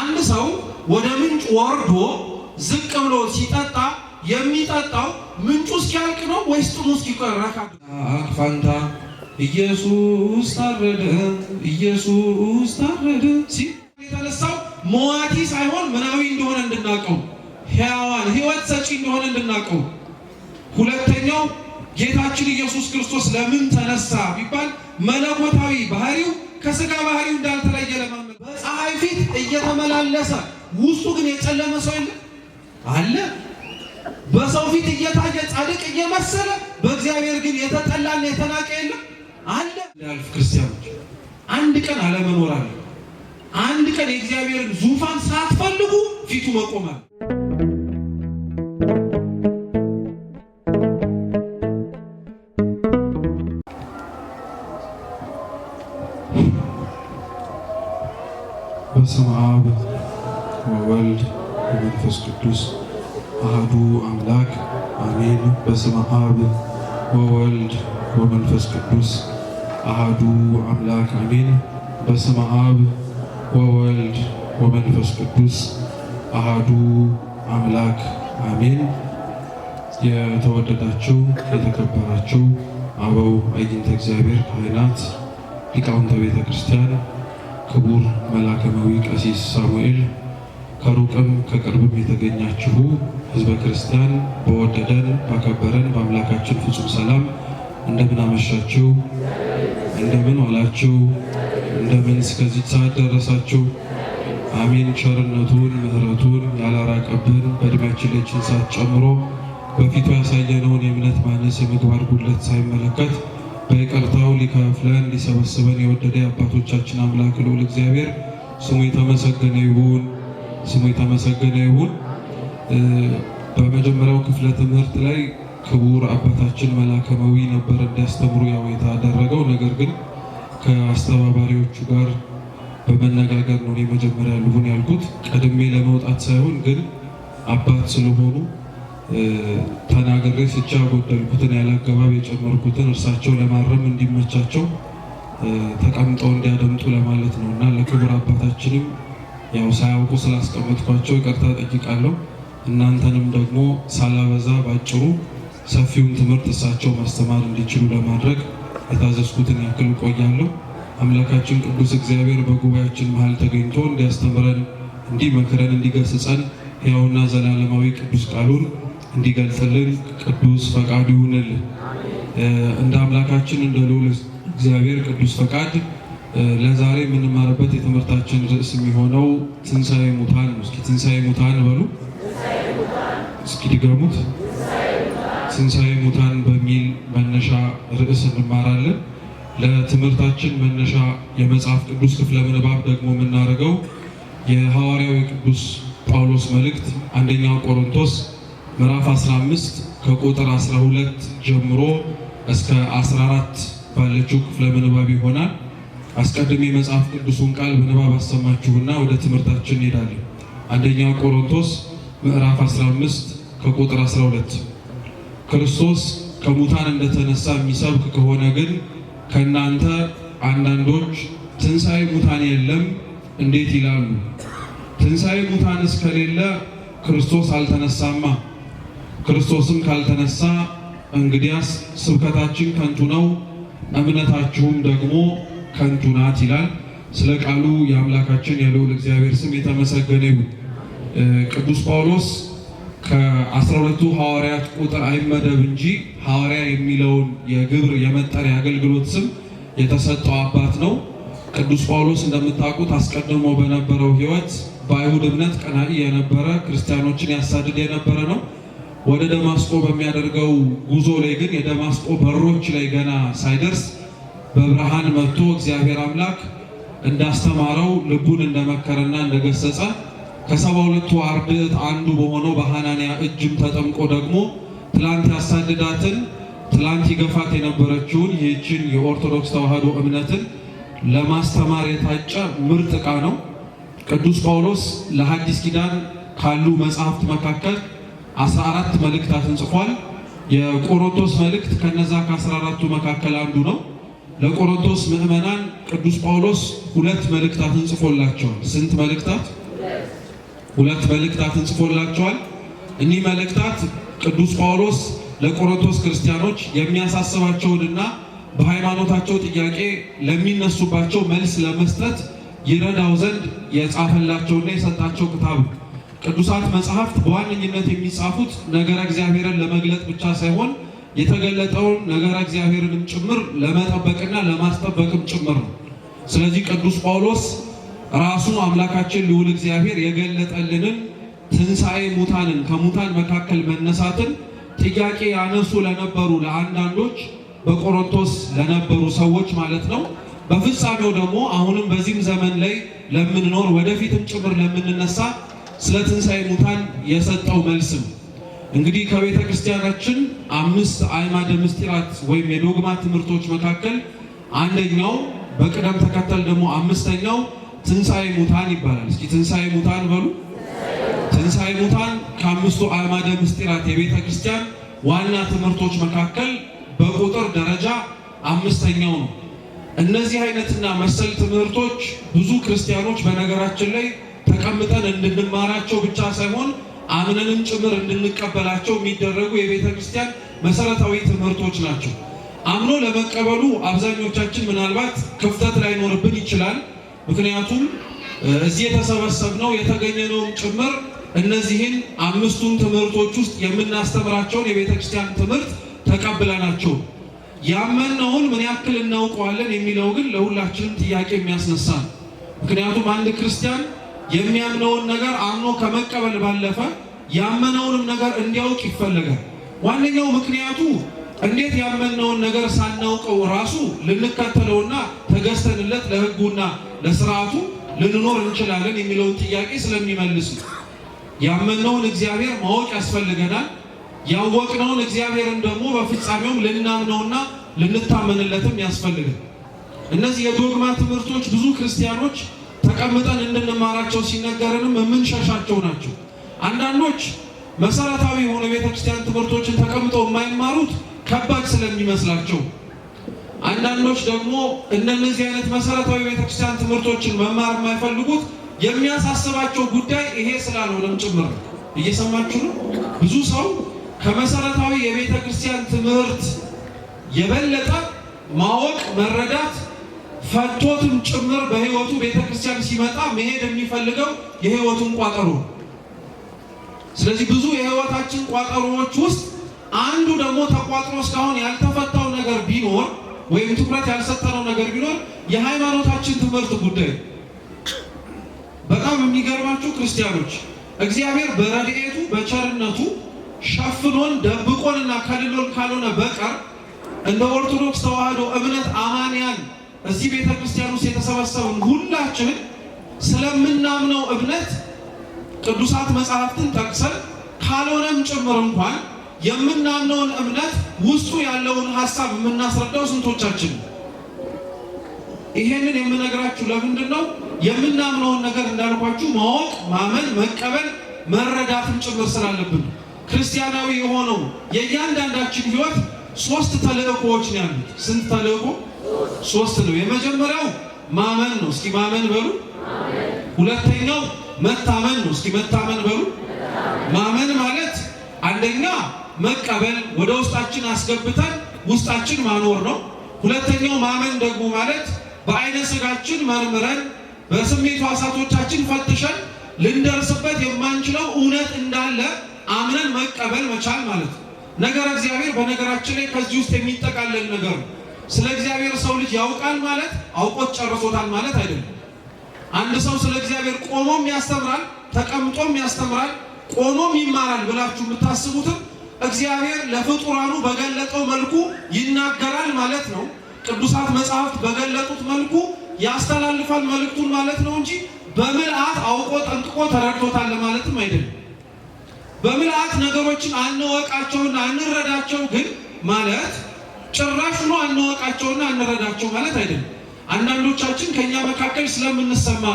አንድ ሰው ወደ ምንጭ ወርዶ ዝቅ ብሎ ሲጠጣ የሚጠጣው ምንጩ እስኪያልቅ ነው ወይስ ጥሙ እስኪቀረካ? አክፋንታ ኢየሱስ ታረደ ኢየሱስ ታረደ ሲል የተነሳው ሞዋቲ ሳይሆን ምናዊ እንደሆነ እንድናቀው፣ ሕያዋን ሕይወት ሰጪ እንደሆነ እንድናቀው። ሁለተኛው ጌታችን ኢየሱስ ክርስቶስ ለምን ተነሳ ቢባል መለኮታዊ ባህሪው ከሥጋ ባህሪው እንዳልተለየ ለማመን። በፀሐይ ፊት እየተመላለሰ ውስጡ ግን የጨለመ ሰው የለ አለ። በሰው ፊት እየታየ ጻድቅ እየመሰለ በእግዚአብሔር ግን የተጠላና የተናቀ የለ አለ። ያልፍ ክርስቲያኖች አንድ ቀን አለመኖር አለ። አንድ ቀን የእግዚአብሔርን ዙፋን ሳትፈልጉ ፊቱ መቆም አለ። በስመ አብ ወወልድ ወመንፈስ ቅዱስ አሐዱ አምላክ አሜን። በስመ አብ ወወልድ ወመንፈስ ቅዱስ አሐዱ አምላክ አሜን። በስመ አብ ወወልድ ወመንፈስ ቅዱስ አሐዱ አምላክ አሜን። የተወደዳችሁ የተከበራችሁ አበው አይንተ እግዚአብሔር ካህናት፣ ሊቃውንተ ቤተ ክርስቲያን፣ ክቡር መላከማዊ ቀሲስ ሳሙኤል፣ ከሩቅም ከቅርብም የተገኛችሁ ሕዝበ ክርስቲያን በወደደን ባከበረን በአምላካችን ፍጹም ሰላም እንደምን አመሻችሁ? እንደምን ዋላችሁ? እንደምን እስከዚህ ሰዓት ደረሳችሁ? አሜን። ቸርነቱን ምሕረቱን ያላራቀብን በእድሜያችን ላይ ሰዓት ጨምሮ በፊቱ ያሳየነውን የእምነት ማነስ የምግባር ጉድለት ሳይመለከት በይቅርታው ሊከፍለን ሊሰበስበን የወደደ የአባቶቻችን አምላክ ልዑል እግዚአብሔር ስሙ የተመሰገነ ይሁን። ስሙ የተመሰገነ ይሁን። በመጀመሪያው ክፍለ ትምህርት ላይ ክቡር አባታችን መላከማዊ ነበር እንዲያስተምሩ ያው የተደረገው። ነገር ግን ከአስተባባሪዎቹ ጋር በመነጋገር ነው የመጀመሪያ ልሁን ያልኩት። ቀድሜ ለመውጣት ሳይሆን ግን አባት ስለሆኑ ተናግሬ ስቻ ጎደልኩትን ያላገባብ የጨመርኩትን እርሳቸው ለማረም እንዲመቻቸው ተቀምጠው እንዲያደምጡ ለማለት ነው እና ለክቡር አባታችንም ያው ሳያውቁ ስላስቀመጥኳቸው ይቅርታ ጠይቃለሁ። እናንተንም ደግሞ ሳላበዛ ባጭሩ ሰፊውን ትምህርት እሳቸው ማስተማር እንዲችሉ ለማድረግ የታዘዝኩትን ያክል ቆያለሁ። አምላካችን ቅዱስ እግዚአብሔር በጉባኤያችን መሃል ተገኝቶ እንዲያስተምረን፣ እንዲመክረን፣ እንዲገስጸን ሕያውና ዘላለማዊ ቅዱስ ቃሉን እንዲገልጽልን ቅዱስ ፈቃዱ ይሁንልን። እንደ አምላካችን እንደ ልዑል እግዚአብሔር ቅዱስ ፈቃድ ለዛሬ የምንማርበት የትምህርታችን ርዕስ የሚሆነው ትንሣኤ ሙታን ነው። እስኪ ትንሣኤ ሙታን በሉ። እስኪ ድገሙት። ትንሣኤ ሙታን በሚል መነሻ ርዕስ እንማራለን። ለትምህርታችን መነሻ የመጽሐፍ ቅዱስ ክፍለ ምንባብ ደግሞ የምናደርገው የሐዋርያው ቅዱስ ጳውሎስ መልእክት አንደኛው ቆሮንቶስ ምዕራፍ 15 ከቁጥር 12 ጀምሮ እስከ 14 ባለችው ክፍለ ምንባብ ይሆናል። አስቀድሜ መጽሐፍ ቅዱሱን ቃል በንባብ አሰማችሁና ወደ ትምህርታችን እንሄዳለን። አንደኛው ቆሮንቶስ ምዕራፍ 15 ከቁጥር 12 ክርስቶስ ከሙታን እንደተነሳ የሚሰብክ ከሆነ ግን ከእናንተ አንዳንዶች ትንሣኤ ሙታን የለም እንዴት ይላሉ? ትንሣኤ ሙታን እስከሌለ ክርስቶስ አልተነሳማ። ክርስቶስም ካልተነሳ እንግዲያስ ስብከታችን ከንቱ ነው፣ እምነታችሁም ደግሞ ከንቱ ናት ይላል። ስለ ቃሉ የአምላካችን የልዑል እግዚአብሔር ስም የተመሰገነ ይሁን። ቅዱስ ጳውሎስ ከ12ቱ ሐዋርያት ቁጥር አይመደብ እንጂ ሐዋርያ የሚለውን የግብር የመጠሪያ አገልግሎት ስም የተሰጠው አባት ነው። ቅዱስ ጳውሎስ እንደምታውቁት አስቀድሞ በነበረው ሕይወት በአይሁድ እምነት ቀናኢ የነበረ ክርስቲያኖችን ያሳድድ የነበረ ነው። ወደ ደማስቆ በሚያደርገው ጉዞ ላይ ግን የደማስቆ በሮች ላይ ገና ሳይደርስ በብርሃን መጥቶ እግዚአብሔር አምላክ እንዳስተማረው ልቡን እንደመከረና እንደገሰጸ ከ72ቱ አርድእት አንዱ በሆነው በሐናንያ እጅም ተጠምቆ ደግሞ ትላንት ያሳድዳትን ትላንት ይገፋት የነበረችውን ይህችን የኦርቶዶክስ ተዋሕዶ እምነትን ለማስተማር የታጨ ምርጥ ዕቃ ነው። ቅዱስ ጳውሎስ ለሐዲስ ኪዳን ካሉ መጽሐፍት መካከል 14 መልእክታትን ጽፏል። የቆሮንቶስ መልእክት ከነዛ ከ14ቱ መካከል አንዱ ነው። ለቆሮንቶስ ምዕመናን ቅዱስ ጳውሎስ 2 መልእክታትን ጽፎላቸዋል። ስንት መልእክታት? 2 መልእክታትን ጽፎላቸዋል። እኒህ መልእክታት ቅዱስ ጳውሎስ ለቆሮንቶስ ክርስቲያኖች የሚያሳስባቸውንና በሃይማኖታቸው ጥያቄ ለሚነሱባቸው መልስ ለመስጠት ይረዳው ዘንድ የጻፈላቸውና የሰጣቸው ክታብ። ቅዱሳት መጽሐፍት በዋነኝነት የሚጻፉት ነገረ እግዚአብሔርን ለመግለጥ ብቻ ሳይሆን የተገለጠውን ነገረ እግዚአብሔርንም ጭምር ለመጠበቅና ለማስጠበቅም ጭምር ነው። ስለዚህ ቅዱስ ጳውሎስ ራሱ አምላካችን ልዑል እግዚአብሔር የገለጠልንን ትንሣኤ ሙታንን ከሙታን መካከል መነሳትን ጥያቄ ያነሱ ለነበሩ ለአንዳንዶች በቆሮንቶስ ለነበሩ ሰዎች ማለት ነው። በፍጻሜው ደግሞ አሁንም በዚህም ዘመን ላይ ለምንኖር ወደፊትም ጭምር ለምንነሳ ስለ ትንሣኤ ሙታን የሰጠው መልስም እንግዲህ ከቤተ ክርስቲያናችን 5 አዕማደ ምስጢራት ወይም የዶግማ ትምህርቶች መካከል አንደኛው በቅደም ተከተል ደግሞ 5ኛው ትንሣኤ ሙታን ይባላል። እስኪ ትንሣኤ ሙታን በሉ። ትንሣኤ ሙታን ከ5ቱ አዕማደ ምስጢራት የቤተ ክርስቲያን ዋና ትምህርቶች መካከል በቁጥር ደረጃ 5ኛው ነው። እነዚህ አይነትና መሰል ትምህርቶች ብዙ ክርስቲያኖች በነገራችን ላይ ተቀምጠን እንድንማራቸው ብቻ ሳይሆን አምነንም ጭምር እንድንቀበላቸው የሚደረጉ የቤተ ክርስቲያን መሰረታዊ ትምህርቶች ናቸው። አምኖ ለመቀበሉ አብዛኞቻችን ምናልባት ክፍተት ላይኖርብን ይችላል። ምክንያቱም እዚህ የተሰበሰብነው የተገኘነውም ጭምር እነዚህን 5ቱን ትምህርቶች ውስጥ የምናስተምራቸውን የቤተ ክርስቲያን ትምህርት ተቀብለናቸው ያመንነውን ምን ያክል እናውቀዋለን የሚለው ግን ለሁላችንም ጥያቄ የሚያስነሳ ነው። ምክንያቱም አንድ ክርስቲያን የሚያምነውን ነገር አምኖ ከመቀበል ባለፈ ያመነውንም ነገር እንዲያውቅ ይፈልጋል። ዋነኛው ምክንያቱ እንዴት ያመነውን ነገር ሳናውቀው ራሱ ልንከተለውና ተገዝተንለት ለሕጉና ለስርዓቱ ልንኖር እንችላለን የሚለውን ጥያቄ ስለሚመልስ ነው። ያመነውን እግዚአብሔር ማወቅ ያስፈልገናል። ያወቅነውን እግዚአብሔርን ደግሞ በፍጻሜውም ልናምነውና ልንታመንለትም ያስፈልጋል። እነዚህ የዶግማ ትምህርቶች ብዙ ክርስቲያኖች ተቀምጠን እንድንማራቸው ሲነገረንም የምንሸሻቸው ናቸው። አንዳንዶች መሰረታዊ የሆኑ ቤተክርስቲያን ትምህርቶችን ተቀምጠው የማይማሩት ከባድ ስለሚመስላቸው፣ አንዳንዶች ደግሞ እነዚህ አይነት መሰረታዊ ቤተክርስቲያን ትምህርቶችን መማር የማይፈልጉት የሚያሳስባቸው ጉዳይ ይሄ ስላልሆነም ጭምር ነው። እየሰማችሁ ነው። ብዙ ሰው ከመሰረታዊ የቤተ ክርስቲያን ትምህርት የበለጠ ማወቅ መረዳት ፈቶትም ጭምር በህይወቱ ቤተ ክርስቲያን ሲመጣ መሄድ የሚፈልገው የህይወቱን ቋጠሮ። ስለዚህ ብዙ የህይወታችን ቋጠሮዎች ውስጥ አንዱ ደግሞ ተቋጥሮ እስካሁን ያልተፈታው ነገር ቢኖር ወይም ትኩረት ያልሰጠነው ነገር ቢኖር የሃይማኖታችን ትምህርት ጉዳይ። በጣም የሚገርማችሁ ክርስቲያኖች እግዚአብሔር በረድኤቱ በቸርነቱ ሸፍኖን ደብቆንና ከልሎን ካልሆነ በቀር እንደ ኦርቶዶክስ ተዋህዶ እምነት አማንያን እዚህ ቤተ ክርስቲያን ውስጥ የተሰበሰቡን ሁላችን ስለምናምነው እምነት ቅዱሳት መጽሐፍትን ጠቅሰን ካልሆነም ጭምር እንኳን የምናምነውን እምነት ውስጡ ያለውን ሐሳብ የምናስረዳው ስንቶቻችን? ይሄንን የምነግራችሁ ለምንድን ነው? የምናምነውን ነገር እንዳልኳችሁ ማወቅ፣ ማመን፣ መቀበል፣ መረዳትም ጭምር ስላለብን። ክርስቲያናዊ የሆነው የእያንዳንዳችን ህይወት 3 ተልእኮዎች ነው ያሉት። ስንት ተልእኮ? 3 ነው። የመጀመሪያው ማመን ነው። እስኪ ማመን በሉ። ሁለተኛው መታመን ነው። እስኪ መታመን በሉ። ማመን ማለት አንደኛ መቀበል፣ ወደ ውስጣችን አስገብተን ውስጣችን ማኖር ነው። ሁለተኛው ማመን ደግሞ ማለት በአይነ ስጋችን መርምረን በስሜት ሕዋሳቶቻችን ፈትሸን ልንደርስበት የማንችለው እውነት እንዳለ አምነን መቀበል መቻል ማለት ነው። ነገረ እግዚአብሔር በነገራችን ላይ ከዚህ ውስጥ የሚጠቃለል ነገር ነው። ስለ እግዚአብሔር ሰው ልጅ ያውቃል ማለት አውቆት ጨርሶታል ማለት አይደለም። አንድ ሰው ስለ እግዚአብሔር ቆሞም ያስተምራል፣ ተቀምጦም ያስተምራል፣ ቆሞም ይማራል ብላችሁ የምታስቡትም እግዚአብሔር ለፍጡራኑ በገለጠው መልኩ ይናገራል ማለት ነው። ቅዱሳት መጽሐፍት በገለጡት መልኩ ያስተላልፋል መልእክቱን ማለት ነው እንጂ በምልአት አውቆ ጠንቅቆ ተረድቶታል ማለትም አይደለም። በምልአት ነገሮችን አንወቃቸውና አንረዳቸው ግን ማለት ጭራሽ ነው አንወቃቸውና አንረዳቸው ማለት አይደለም። አንዳንዶቻችን ከኛ መካከል ስለምንሰማ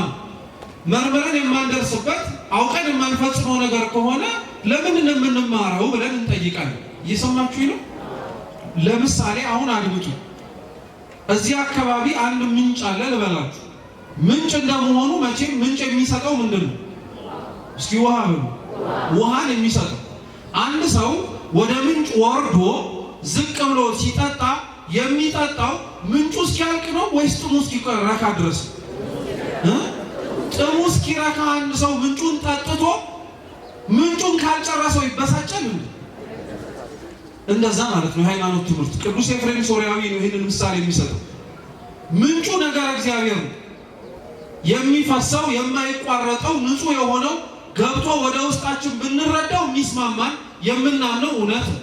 መርመረን የማንደርስበት አውቀን የማንፈጽመው ነገር ከሆነ ለምን የምንማረው ብለን እንጠይቃለን። እየሰማችሁ ነው? ለምሳሌ አሁን አድምጡ። እዚህ አካባቢ አንድ ምንጭ አለ ልበላችሁ። ምንጭ እንደመሆኑ መቼም ምንጭ የሚሰጠው ምንድን ነው? እስኪ ውሃ ብሉ። ውሃን የሚሰጠው አንድ ሰው ወደ ምንጭ ወርዶ ዝቅ ብሎ ሲጠጣ የሚጠጣው ምንጩ እስኪያልቅ ነው ወይስ ጥሙ እስኪረካ ድረስ? ጥሙ እስኪረካ አንድ ሰው ምንጩን ጠጥቶ ምንጩን ካልጨረሰው ይበሳጫል እንዴ? እንደዛ ማለት ነው የሃይማኖት ትምህርት። ቅዱስ ኤፍሬም ሶርያዊ ነው ይህንን ምሳሌ የሚሰጠው። ምንጩ ነገር እግዚአብሔር ነው። የሚፈሰው የማይቋረጠው ንጹህ የሆነው ገብቶ ወደ ውስጣችን ብንረዳው የሚስማማን የምናምነው እውነት ነው።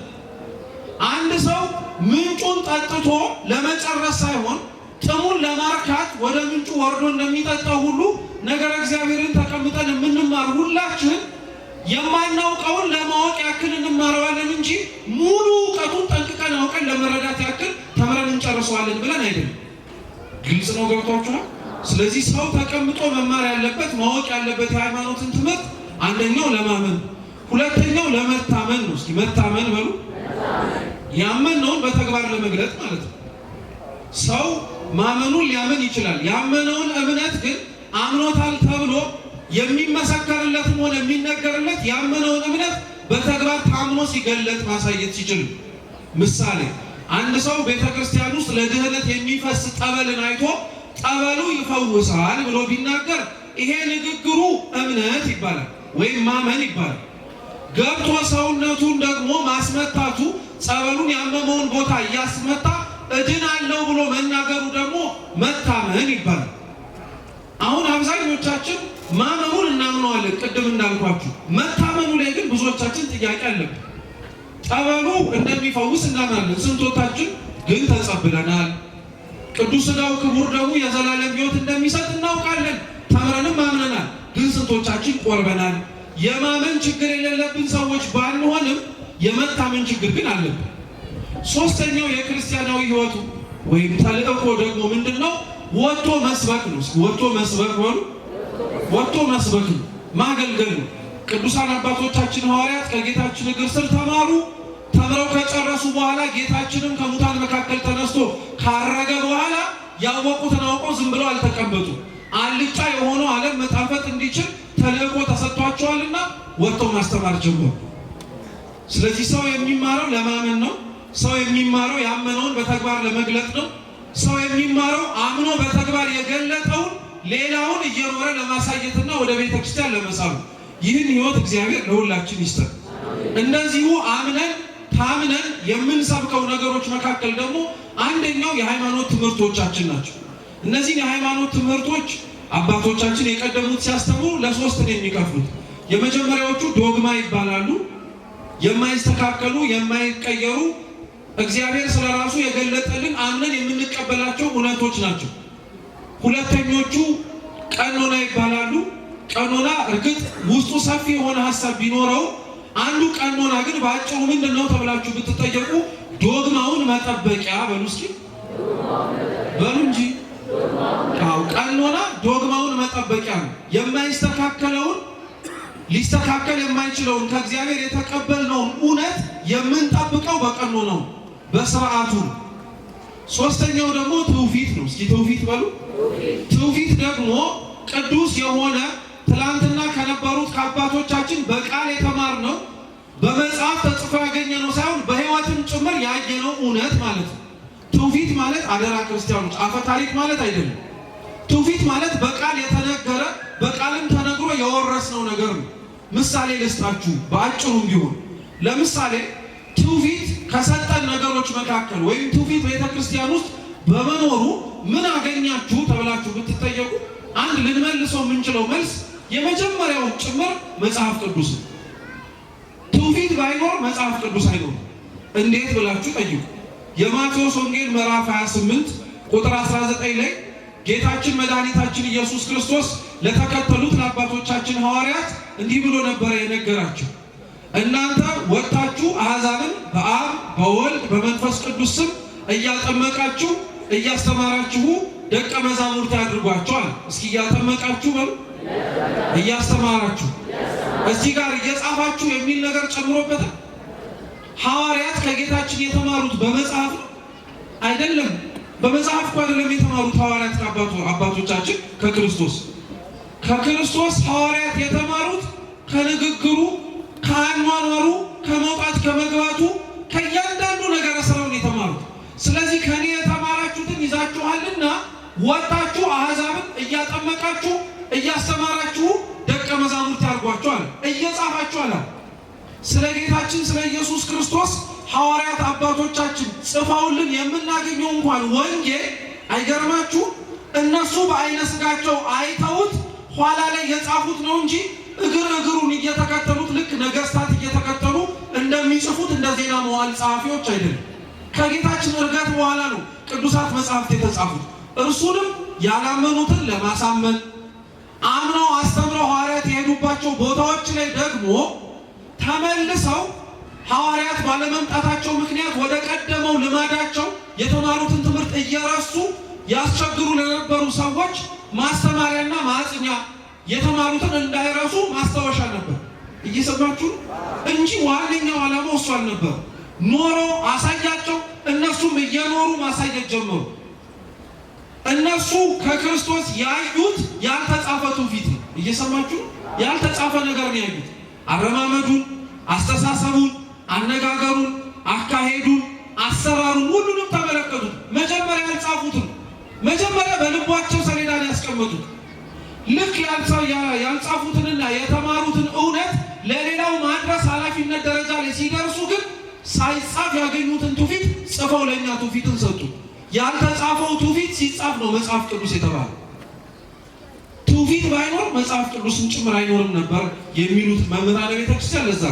አንድ ሰው ምንጩን ጠጥቶ ለመጨረስ ሳይሆን ጥሙን ለማርካት ወደ ምንጩ ወርዶ እንደሚጠጣው ሁሉ ነገር እግዚአብሔርን ተቀምጠን የምንማር ሁላችን የማናውቀውን ለማወቅ ያክል እንማረዋለን እንጂ ሙሉ እውቀቱን ጠንቅቀን አውቀን ለመረዳት ያክል ተምረን እንጨርሰዋለን ብለን አይደለም። ግልጽ ነው? ገብቷችኋል? ስለዚህ ሰው ተቀምጦ መማር ያለበት ማወቅ ያለበት የሃይማኖትን ትምህርት አንደኛው ለማመን፣ ሁለተኛው ለመታመን ነው። እስኪ መታመን በሉ። ያመነውን በተግባር ለመግለጥ ማለት ነው። ሰው ማመኑን ሊያምን ይችላል። ያመነውን እምነት ግን አምኖታል ተብሎ የሚመሰከርለትም ሆነ የሚነገርለት ያመነውን እምነት በተግባር ታምኖ ሲገለጥ ማሳየት ሲችል። ምሳሌ አንድ ሰው ቤተክርስቲያን ውስጥ ለድህነት የሚፈስ ጠበልን አይቶ ጠበሉ ይፈውሳል ብሎ ቢናገር ይሄ ንግግሩ እምነት ይባላል ወይም ማመን ይባላል። ገብቶ ሰውነቱን ደግሞ ማስመታቱ ጸበሉን ያመመውን ቦታ እያስመታ እድናለሁ ብሎ መናገሩ ደግሞ መታመን ይባላል። አሁን አብዛኞቻችን ማመኑን እናምነዋለን፣ ቅድም እንዳልኳችሁ። መታመኑ ላይ ግን ብዙዎቻችን ጥያቄ አለብን። ጠበሉ እንደሚፈውስ እናምናለን። ስንቶቻችን ግን ተጸብለናል? ቅዱስ ሥጋው ክቡር ደሙ የዘላለም ሕይወት እንደሚሰጥ እናውቃለን፣ ተምረንም አምነናል። ግን ስንቶቻችን ቆርበናል? የማመን ችግር የሌለብን ሰዎች ባንሆንም የመታመን ችግር ግን አለብን። ሶስተኛው የክርስቲያናዊ ሕይወቱ ወይም ተልእኮ ደግሞ ምንድን ነው? ወጥቶ መስበክ ነው። ወጥቶ መስበክ በሉ። ወጥቶ መስበክ ነው፣ ማገልገል ነው። ቅዱሳን አባቶቻችን ሐዋርያት ከጌታችን እግር ስር ተማሩ። ተምረው ከጨረሱ በኋላ ጌታችንም ከሙታን መካከል ተነስቶ ካረገ በኋላ ያወቁትን አውቀው ዝም ብለው አልተቀመጡም። አልጫ የሆነው ዓለም መጣፈጥ እንዲችል ተልእኮ ተሰጥቷቸዋልና ወጥተው ማስተማር ጀመሩ። ስለዚህ ሰው የሚማረው ለማመን ነው። ሰው የሚማረው ያመነውን በተግባር ለመግለጥ ነው። ሰው የሚማረው አምኖ በተግባር የገለጠውን ሌላውን እየኖረ ለማሳየትና ወደ ቤተ ክርስቲያን ለመሳሉ። ይህን ሕይወት እግዚአብሔር ለሁላችን ይስጠን። እንደዚሁ አምነን ታምነን የምንሰብከው ነገሮች መካከል ደግሞ አንደኛው የሃይማኖት ትምህርቶቻችን ናቸው። እነዚህን የሃይማኖት ትምህርቶች አባቶቻችን የቀደሙት ሲያስተምሩ ለሶስት ነው የሚከፍሉት። የመጀመሪያዎቹ ዶግማ ይባላሉ። የማይስተካከሉ የማይቀየሩ እግዚአብሔር ስለራሱ የገለጠልን አምነን የምንቀበላቸው እውነቶች ናቸው። ሁለተኞቹ ቀኖና ይባላሉ። ቀኖና እርግጥ ውስጡ ሰፊ የሆነ ሀሳብ ቢኖረው አንዱ ቀኖና ግን በአጭሩ ምንድን ነው ተብላችሁ ብትጠየቁ ዶግማውን መጠበቂያ በሉ እስኪ በሉ እንጂ። ቀኖና ዶግማውን መጠበቂያ ነው። የማይስተካከለውን ሊስተካከል የማይችለውን ከእግዚአብሔር የተቀበልነውን እውነት የምንጠብቀው በቀኖናው በስርዓቱ ነው። ሶስተኛው ደግሞ ትውፊት ነው። እስኪ ትውፊት በሉ። ትውፊት ደግሞ ቅዱስ የሆነ ትላንትና ከነበሩት ከአባቶቻችን በቃል የተማርነው በመጽሐፍ ተጽፎ ያገኘነው ሳይሆን በሕይወትም ጭምር ያየነው እውነት ማለት ነው። ትውፊት ማለት አደራ ክርስቲያኖች አፈ ታሪክ ማለት አይደለም። ትውፊት ማለት በቃል የተነገረ በቃልም ተነግሮ የወረስነው ነገር ነው። ምሳሌ ልስጣችሁ በአጭሩም ቢሆን። ለምሳሌ ትውፊት ከሰጠን ነገሮች መካከል ወይም ትውፊት ቤተክርስቲያን ውስጥ በመኖሩ ምን አገኛችሁ ተብላችሁ ብትጠየቁ አንድ ልንመልሰው የምንችለው መልስ የመጀመሪያው ጭምር መጽሐፍ ቅዱስ ነው። ትውፊት ባይኖር መጽሐፍ ቅዱስ አይኖርም። እንዴት ብላችሁ ጠይቁ። የማቴዎስ ወንጌል ምዕራፍ 28 ቁጥር 19 ላይ ጌታችን መድኃኒታችን ኢየሱስ ክርስቶስ ለተከተሉት ለአባቶቻችን ሐዋርያት እንዲህ ብሎ ነበረ የነገራቸው። እናንተ ወጥታችሁ አሕዛብን በአብ በወልድ በመንፈስ ቅዱስ ስም እያጠመቃችሁ እያስተማራችሁ ደቀ መዛሙርት ያድርጓቸዋል። እስኪ እያጠመቃችሁ በሉ፣ እያስተማራችሁ፣ እዚህ ጋር እየጻፋችሁ የሚል ነገር ጨምሮበታል። ሐዋርያት ከጌታችን የተማሩት በመጽሐፍ ነው አይደለም። በመጽሐፍ እኮ አይደለም የተማሩት ሐዋርያት አባቶቻችን ከክርስቶስ ሐዋርያት የተማሩት ከንግግሩ፣ ከአኗኗሩ፣ ከመውጣት ከመግባቱ፣ ከእያንዳንዱ ነገር ስራውን የተማሩት። ስለዚህ ከኔ የተማራችሁትን ይዛችኋልና ወጣችሁ አሕዛብን እያጠመቃችሁ እያስተማራችሁ ደቀ መዛሙርት ያርጓቸዋል፣ እየጻፋችኋል። ስለ ጌታችን ስለ ኢየሱስ ክርስቶስ ሐዋርያት አባቶቻችን ጽፈውልን የምናገኘው እንኳን ወንጌል አይገርማችሁ? እነሱ በአይነ ስጋቸው አይተውት ኋላ ላይ የጻፉት ነው እንጂ እግሩን እየተከተሉት ልክ ነገስታት እየተከተሉ እንደሚጽፉት እንደ ዜና መዋዕል ጸሐፊዎች አይደለም። ከጌታችን ዕርገት በኋላ ነው ቅዱሳት መጻሕፍት የተጻፉት። እርሱንም ያላመኑትን ለማሳመን አምነው አስተምረው ሐዋርያት የሄዱባቸው ቦታዎች ላይ ደግሞ ተመልሰው ሐዋርያት ባለመምጣታቸው ምክንያት ወደ ቀደመው ልማዳቸው የተማሩትን ትምህርት እየረሱ ያስቸግሩ ለነበሩ ሰዎች ማስተማሪያና ማጽኛ የተማሩትን እንዳይረሱ ማስታወሻ ነበር። እየሰማችሁ እንጂ ዋነኛው ዓላማው እሱ አልነበር። ኖሮ አሳያቸው፣ እነሱም እየኖሩ ማሳየት ጀመሩ። እነሱ ከክርስቶስ ያዩት ያልተጻፈ ትውፊት ነው። እየሰማችሁ ያልተጻፈ ነገር ነው ያዩት። አረማመዱን፣ አስተሳሰቡን፣ አነጋገሩን፣ አካሄዱን፣ አሰራሩን ሁሉንም ተመለከቱት። መጀመሪያ ያልጻፉትን መጀመሪያ በልቧቸው ሰሌዳ ላይ ያስቀመጡት። ልክ ያልጻፉትንና የተማሩትን እውነት ለሌላው ማድረስ ኃላፊነት ደረጃ ላይ ሲደርሱ ግን ሳይጻፍ ያገኙትን ትውፊት ጽፈው ለእኛ ትውፊትን ሰጡ። ያልተጻፈው ትውፊት ሲጻፍ ነው መጽሐፍ ቅዱስ የተባለ። ትውፊት ባይኖር መጽሐፍ ቅዱስን ጭምር አይኖርም ነበር የሚሉት መምህራነ ቤተክርስቲያን። ለዛ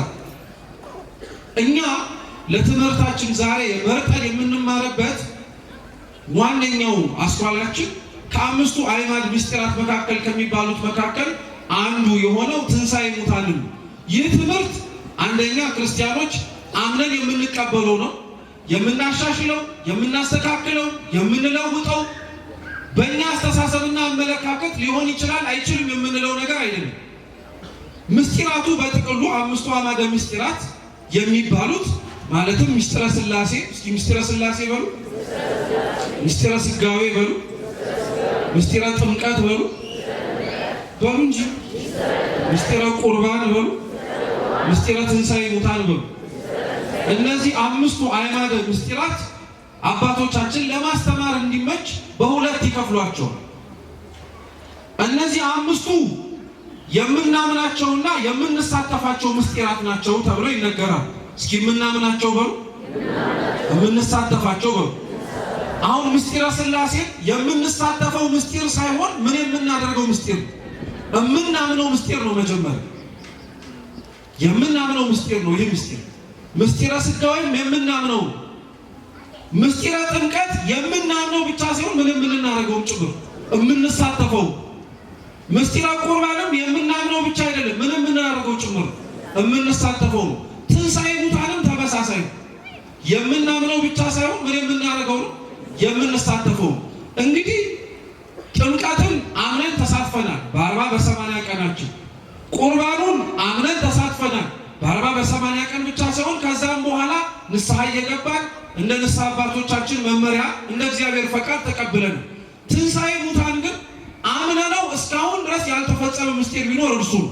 እኛ ለትምህርታችን ዛሬ መርጠን የምንማርበት ዋነኛው አስኳላችን ከአምስቱ አዕማድ ምስጢራት መካከል ከሚባሉት መካከል አንዱ የሆነው ትንሣኤ ሙታንን ነው። ይህ ትምህርት አንደኛ ክርስቲያኖች አምነን የምንቀበለው ነው። የምናሻሽለው፣ የምናስተካክለው፣ የምንለውጠው በእኛ አስተሳሰብና አመለካከት ሊሆን ይችላል አይችልም የምንለው ነገር አይደለም። ምስጢራቱ በጥቅሉ አምስቱ አዕማደ ምስጢራት የሚባሉት ማለትም ምስጢረ ሥላሴ፣ እስኪ ምስጢረ ሥላሴ በሉ፣ ምስጢረ ሥጋዌ በሉ፣ ምስጢረ ጥምቀት በሉ እንጂ ምስጢረ ቁርባን በሉ፣ ምስጢረ ትንሣኤ ሙታን በሉ። እነዚህ አምስቱ አዕማደ ምስጢራት አባቶቻችን ለማስተማር እንዲመች በሁለት ይከፍሏቸዋል። እነዚህ አምስቱ የምናምናቸውና የምንሳተፋቸው ምስጢራት ናቸው ተብሎ ይነገራል። እስኪ የምናምናቸው በሉ፣ የምንሳተፋቸው በሉ። አሁን ምስጢረ ሥላሴ የምንሳተፈው ምስጢር ሳይሆን ምን የምናደርገው ምስጢር ነው? የምናምነው ምስጢር ነው። መጀመሪያ የምናምነው ምስጢር ነው። ይህ ምስጢር ምስጢረ ሥጋዌም የምናምነው፣ ምስጢረ ጥምቀት የምናምነው ብቻ ሳይሆን ምን የምናደርገውም ጭምር የምንሳተፈው፣ ምስጢረ ቁርባንም የምናምነው ብቻ አይደለም ምን የምናደርገው ጭምር የምንሳተፈው ነው። ትንሣኤ ሙታንም ተመሳሳይ ነው። የምናምነው ብቻ ሳይሆን ምን የምናደርገው ነው የምንሳተፈው። እንግዲህ ጥምቀትን አምነን ተሳትፈናል በ40 በ80 ቀናችን። ቁርባኑን አምነን ተሳትፈናል በ40 በ80 ቀን ብቻ ሳይሆን ከዛም በኋላ ንስሐ እየገባን እንደ ንስሐ አባቶቻችን መመሪያ እንደ እግዚአብሔር ፈቃድ ተቀብለን። ትንሣኤ ሙታን ግን አምነነው እስካሁን ድረስ ያልተፈጸመ ምስጢር ቢኖር እርሱ ነው።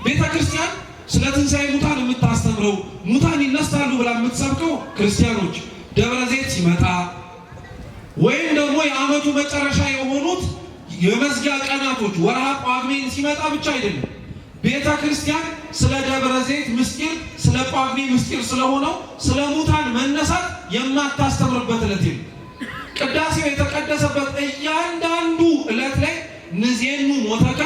ቤተ ክርስቲያን ስለ ትንሣኤ ሙታን የምታስተምረው ሙታን ይነሳሉ ብላ የምትሰብከው ክርስቲያኖች ደብረ ዘይት ሲመጣ ወይም ደግሞ የዓመቱ መጨረሻ የሆኑት የመዝጊያ ቀናቶች ወርሃ ጳጉሜን ሲመጣ ብቻ አይደለም። ቤተ ክርስቲያን ስለ ደብረ ዘይት ምስጢር፣ ስለ ጳጉሜ ምስጢር ስለሆነው ስለ ሙታን መነሳት የማታስተምርበት ዕለት የለም። ቅዳሴው የተቀደሰበት እያንዳንዱ ዕለት ላይ ንዜኑ ሞተከ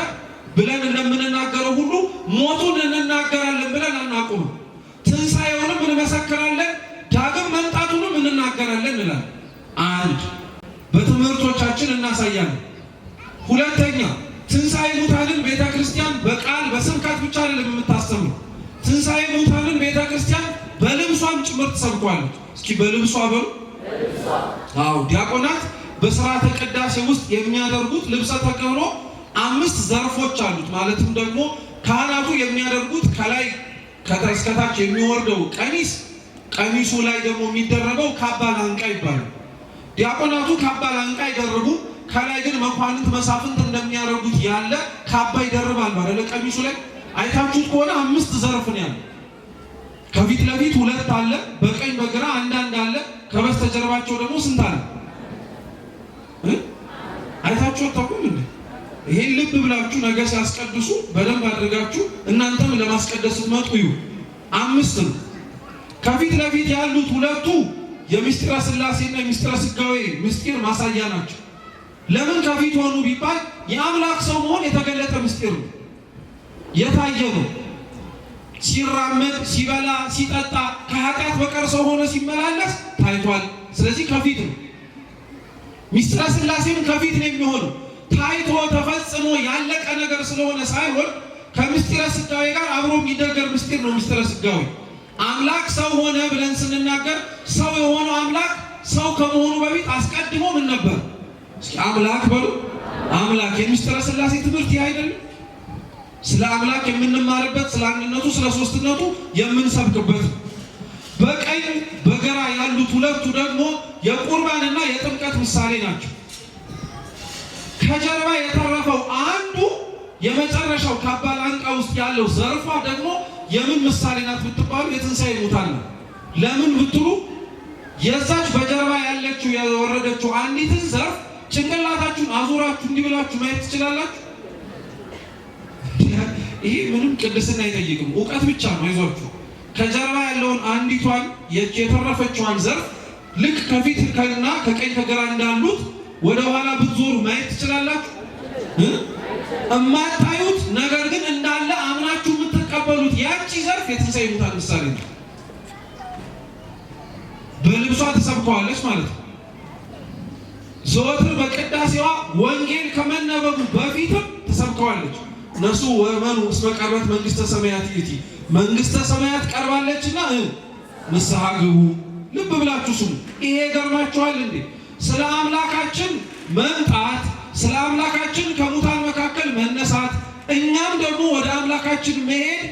ብለን እንደምንናገረው ሁሉ ሞቱን እንናገራለን ብለን አናቁምም። ትንሣኤውንም እንመሰክራለን፣ ዳግም መምጣቱንም እንናገራለን እንላለን። አንድ በትምህርቶቻችን እናሳያለን። ሁለተኛ ትንሣኤ ሙታንን ቤተ ክርስቲያን በቃል በስብከት ብቻ አይደለም የምታስተምረው። ትንሣኤ ሙታንን ቤተ ክርስቲያን በልብሷም ጭምር ትሰብኳለች። እስኪ በልብሷ በሉ። አዎ ዲያቆናት በሥርዓተ ቅዳሴ ውስጥ የሚያደርጉት ልብሰ ተክህኖ 5 ዘርፎች አሉት። ማለትም ደግሞ ካህናቱ የሚያደርጉት ከላይ እስከታች የሚወርደው ቀሚሱ ላይ ደግሞ የሚደረገው ካባ ላንቃ ይባላል። ዲያቆናቱ ካባ ላንቃ ይደርቡ፣ ከላይ ግን መኳንንት መሳፍንት እንደሚያደርጉት ያለ ካባ ይደርባሉ አይደለ? ቀሚሱ ላይ አይታችሁት ከሆነ 5 ዘርፍ ነው ያለው። ከፊት ለፊት 2 አለ፣ በቀኝ በግራ አንዳንድ አለ፣ ከበስተጀርባቸው ደግሞ ስንት አለ? አይታችሁ አታውቁም እንዴ? ይሄን ልብ ብላችሁ ነገ ሲያስቀድሱ በደንብ አድርጋችሁ እናንተም ለማስቀደስ ስትመጡ እዩ። 5 ነው። ከፊት ለፊት ያሉት 2ቱ የምስጢረ ሥላሴና የምስጢረ ሥጋዌ ምስጢር ማሳያ ናቸው። ለምን ከፊት ሆኑ ቢባል የአምላክ ሰው መሆን የተገለጠ ምስጢር ነው፣ የታየ ነው። ሲራመድ፣ ሲበላ፣ ሲጠጣ ከኃጢአት በቀር ሰው ሆኖ ሲመላለስ ታይቷል። ስለዚህ ከፊት ነው። ምስጢረ ሥላሴም ከፊት ነው የሚሆነው። ታይቶ ተፈጽሞ ያለቀ ነገር ስለሆነ ሳይሆን ከምስጢረ ሥጋዌ ጋር አብሮ የሚደገር ምስጢር ነው። ምስጢረ ሥጋዌ አምላክ ሰው ሆነ ብለን ስንናገር ሰው የሆነው አምላክ ሰው ከመሆኑ በፊት አስቀድሞ ምን ነበር? እስኪ አምላክ በሉ። አምላክ የምስጢረ ሥላሴ ትምህርት ይህ አይደለም? ስለ አምላክ የምንማርበት፣ ስለ አንድነቱ፣ ስለ ሶስትነቱ የምንሰብክበት። በቀኝ በግራ ያሉት 2ቱ ደግሞ የቁርባንና የጥምቀት ምሳሌ ናቸው። ከጀርባ የተረፈው አንዱ የመጨረሻው ከአባል አንቃ ውስጥ ያለው ዘርፏ ደግሞ የምን ምሳሌ ናት ብትባሉ የትንሣኤ ሙታን ነው። ለምን ብትሉ የዛች በጀርባ ያለችው የወረደችው አንዲትን ዘርፍ ጭንቅላታችሁን አዙራችሁ እንዲህ ብላችሁ ማየት ትችላላችሁ። ይሄ ምንም ቅድስና አይጠይቅም፣ እውቀት ብቻ ነው። ይዟችሁ ከጀርባ ያለውን አንዲቷን የተረፈችዋን ዘርፍ ልክ ከፊት እና ከቀኝ ከግራ እንዳሉት ወደ ኋላ ብትዞሩ ማየት ትችላላችሁ። እማታዩት ነገር ግን እንዳለ አምናችሁ የምትቀበሉት ያቺ ዘርፍ የትንሣኤ ሙታን ምሳሌ ነው። በልብሷ ተሰብከዋለች ማለት ነው። ዘወትር በቅዳሴዋ ወንጌል ከመነበቡ በፊትም ተሰብከዋለች። እነሱ ወመኑ እስመ ቀርበት መንግሥተ ሰማያት ይእቲ፣ መንግሥተ ሰማያት ቀርባለችና ንስሐ ግቡ። ልብ ብላችሁ ስሙ። ይሄ ገርማችኋል እንዴ? ስለ አምላካችን መምጣት፣ ስለ አምላካችን ከሙታን መካከል መነሳት፣ እኛም ደግሞ ወደ አምላካችን መሄድ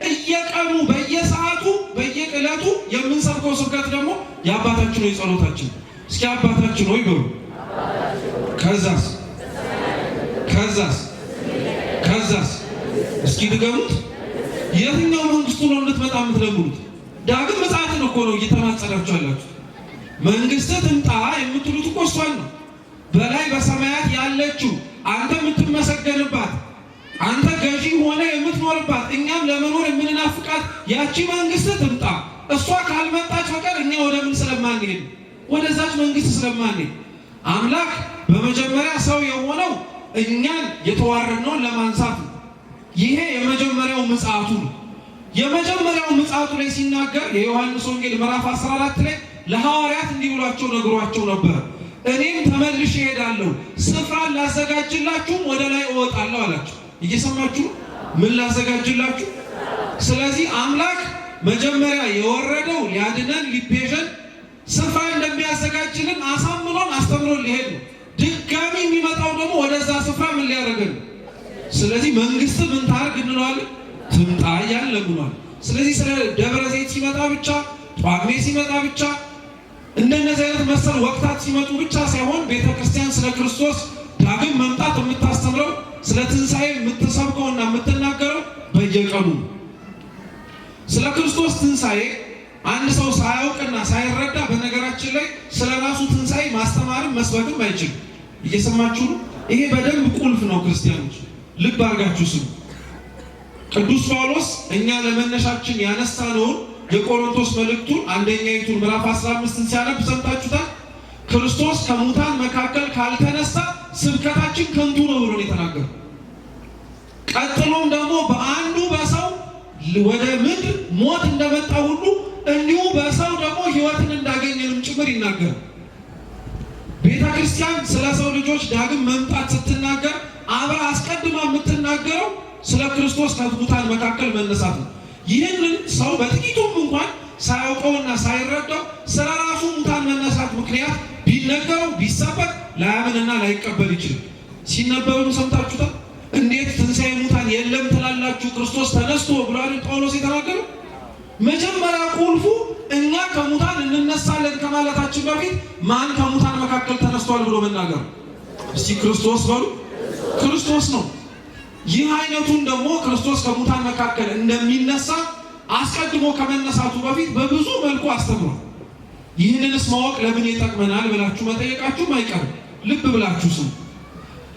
እየቀኑ በየሰዓቱ በየዕለቱ የምንሰብከው ስብከት ደግሞ የአባታችን ሆይ ጸሎታችን። እስኪ አባታችን ሆይ በሉ። ከዛስ እስኪ ድገሙት። የትኛው መንግስቱ ነው እንድትመጣ የምትለምኑት? ዳግም ምጽአትን እኮ ነው እየተማጸናችሁ ያላችሁ። መንግስት ትምጣ የምትሉት እኮ እሷን ነው። በላይ በሰማያት ያለችው አንተ የምትመሰገንባት፣ አንተ ገዢ ሆነ የምትኖርባት፣ እኛም ለመኖር የምንናፍቃት ያቺ መንግስት ትምጣ። እሷ ካልመጣች በቀር እኛ ወደ ምን ስለማንሄድ፣ ወደዛች መንግስት ስለማንሄድ። አምላክ በመጀመሪያ ሰው የሆነው እኛን የተዋረድነውን ለማንሳት ነው። ይሄ የመጀመሪያው ምጽአቱ ነው። የመጀመሪያው ምጽአቱ ላይ ሲናገር የዮሐንስ ወንጌል ምዕራፍ 14 ላይ ለሐዋርያት እንዲህ ብሏቸው ነግሯቸው ነበር። እኔም ተመልሼ እሄዳለሁ፣ ስፍራን ላዘጋጅላችሁም ወደ ላይ እወጣለሁ አላቸው። እየሰማችሁ? ምን ላዘጋጅላችሁ? ስለዚህ አምላክ መጀመሪያ የወረደው ሊያድነን ሊቤዠን ስፍራ እንደሚያዘጋጅልን አሳምኖን አስተምሮን ሊሄድ ነው። ድጋሚ የሚመጣው ደግሞ ወደዛ ስፍራ ምን ሊያደርገን? ስለዚህ መንግስት ምን ታርግ እንለዋለን? ትምጣ እያልን ለምኗል። ስለዚህ ስለ ደብረ ዘይት ሲመጣ ብቻ፣ ጳጉሜ ሲመጣ ብቻ፣ እንደነዚህ አይነት መሰል ወቅታት ሲመጡ ብቻ ሳይሆን ቤተክርስቲያን ስለ ክርስቶስ ዳግም መምጣት የምታስተምረው፣ ስለ ትንሣኤ የምትሰብከውና የምትናገረው በየቀኑ። ስለ ክርስቶስ ትንሣኤ አንድ ሰው ሳያውቅና ሳይረዳ በነገራችን ላይ ስለ ራሱ ትንሣኤ ማስተማርም መስበክም አይችልም። እየሰማችሁ ነው? ይሄ በደንብ ቁልፍ ነው። ክርስቲያኖች ልብ አድርጋችሁ ስሙ። ቅዱስ ጳውሎስ እኛ ለመነሻችን ያነሳነውን የቆሮንቶስ መልእክቱን አንደኛይቱን ምዕራፍ 15ን ሲያነብ ሰምታችሁታል። ክርስቶስ ከሙታን መካከል ካልተነሳ ስብከታችን ከንቱ ነው ብሎ የተናገረው። ቀጥሎም ደግሞ በአንዱ በሰው ወደ ምድር ሞት እንደመጣ ሁሉ እንዲሁ በሰው ደግሞ ሕይወትን እንዳገኘንም ጭምር ይናገራል። ቤተ ክርስቲያን ስለ ሰው ልጆች ዳግም መምጣት ስትናገር አብራ አስቀድማ የምትናገረው ስለ ክርስቶስ ከሙታን መካከል መነሳት ነው። ይህንን ሰው በጥቂቱም እንኳን ሳያውቀውና ሳይረዳው ስለ ራሱ ሙታን መነሳት ምክንያት ቢነገረው ቢሰበክ ላያምንና ላይቀበል ይችላል። ሲነበብም ሰምታችሁታል። እንዴት ትንሣኤ ሙታን የለም ትላላችሁ? ክርስቶስ ተነስቶ ብሏል ጳውሎስ የተናገረው። መጀመሪያ ቁልፉ እኛ ከሙታን እንነሳለን ከማለታችን በፊት ማን ከሙታን መካከል ተነስቷል ብሎ መናገር። እስቲ ክርስቶስ በሉ። ክርስቶስ ነው። ይህ አይነቱን ደግሞ ክርስቶስ ከሙታን መካከል እንደሚነሳ አስቀድሞ ከመነሳቱ በፊት በብዙ መልኩ አስተምሯል። ይህንንስ ማወቅ ለምን ይጠቅመናል ብላችሁ መጠየቃችሁም አይቀርም። ልብ ብላችሁ ስሙ።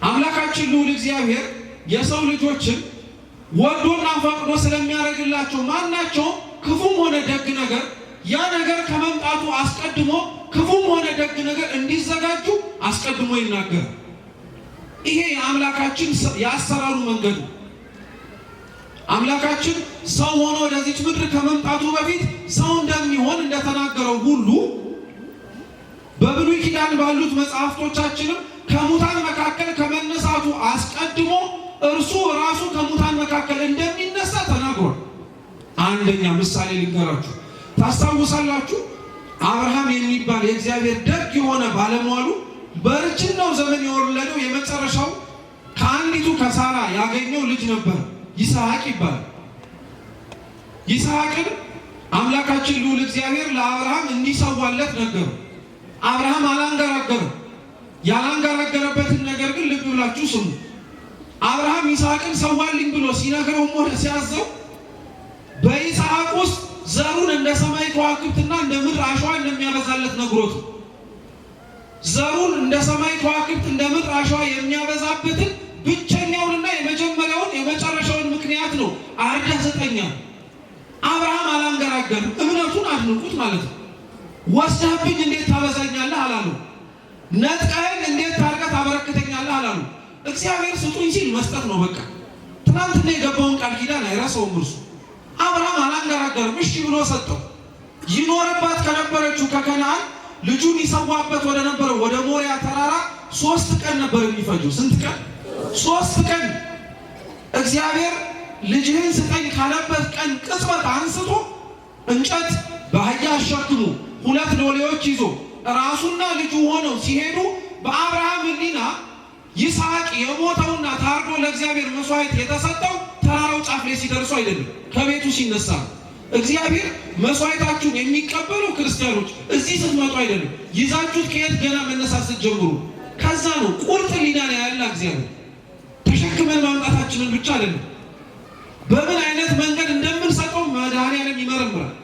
አምላካችን ልዑል እግዚአብሔር የሰው ልጆችን ወዶና ፈቅዶ ስለሚያደርግላቸው ማናቸውም ክፉም ሆነ ደግ ነገር ያ ነገር ከመምጣቱ አስቀድሞ ክፉም ሆነ ደግ ነገር እንዲዘጋጁ አስቀድሞ ይናገራል። ይሄ የአምላካችን የአሰራሩ መንገዱ። አምላካችን ሰው ሆኖ ወደዚች ምድር ከመምጣቱ በፊት ሰው እንደሚሆን እንደተናገረው ሁሉ በብሉይ ኪዳን ባሉት መጽሐፍቶቻችንም ከሙታን መካከል ከመነሳቱ አስቀድሞ እርሱ ራሱ ከሙታን መካከል እንደሚነሳ ተናግሯል። አንደኛ ምሳሌ ልንገራችሁ። ታስታውሳላችሁ? አብርሃም የሚባል የእግዚአብሔር ደግ የሆነ ባለሟሉ በእርጅናው ዘመን የወለደው የመጨረሻው ከአንዲቱ ከሳራ ያገኘው ልጅ ነበር። ይስሐቅ ይባላል። ይስሐቅን አምላካችን ልዑል እግዚአብሔር ለአብርሃም እንዲሰዋለት ነገረው። አብርሃም አላንገራገረም። ያላንገራገረበትን ነገር ግን ልብ ብላችሁ ስሙ። አብርሃም ይስሐቅን ሰዋልኝ ብሎ ሲነግረው ሆነ ሲያዘው በይስሐቅ ውስጥ ዘሩን እንደ ሰማይ ከዋክብትና እንደ ምድር አሸዋ እንደሚያበዛለት ነግሮት ዘሩን እንደ ሰማይ ከዋክብት እንደ ምድር አሸዋ የሚያበዛበትን ብቸኛውንና የመጀመሪያውን የመጨረሻውን ምክንያት ነው አርደህ ስጠኝ። አብርሃም አላንገራገርም። እምነቱን አድንቁት ማለት ነው። ወስደህብኝ እንዴት ታበዛኛለህ አላሉ። ነጥቀኸኝ እንዴት ታርቀህ ታበረክተኛለህ አላሉ። እግዚአብሔር ስጡኝ ሲል መስጠት ነው በቃ። ትናንትና የገባውን ቃል ኪዳን አይረሳውም እርሱ። አብርሃም አላንገራገርም፣ እሺ ብሎ ሰጠው። ይኖርባት ከነበረችው ከከነዓን ልጁን ይሰዋበት ወደ ነበረው ወደ ሞሪያ ተራራ 3 ቀን ነበር የሚፈጀው። ስንት ቀን? 3 ቀን። እግዚአብሔር ልጅህን ስጠኝ ካለበት ቀን ቅጽበት አንስቶ እንጨት በአህያ አሸክሙ 2 ሎሌዎች ይዞ ራሱና ልጁ ሆነው ሲሄዱ በአብርሃም ሕሊና ይስሐቅ የሞተውና ታርዶ ለእግዚአብሔር መስዋዕት የተሰጠው ተራራው ጫፍ ላይ ሲደርሱ አይደለም፣ ከቤቱ ሲነሳ። እግዚአብሔር መስዋዕታችሁን የሚቀበለው ክርስቲያኖች እዚህ ስትመጡ አይደለም፣ ይዛችሁት ከየት ገና መነሳት ስትጀምሩ ከዛ ነው። ቁርጥ ሕሊና ላይ ያለ እግዚአብሔር ተሸክመን ማምጣታችንን ብቻ አይደለም፣ በምን አይነት መንገድ እንደምንሰጠው መድኃኒዓለም ይመረምራል።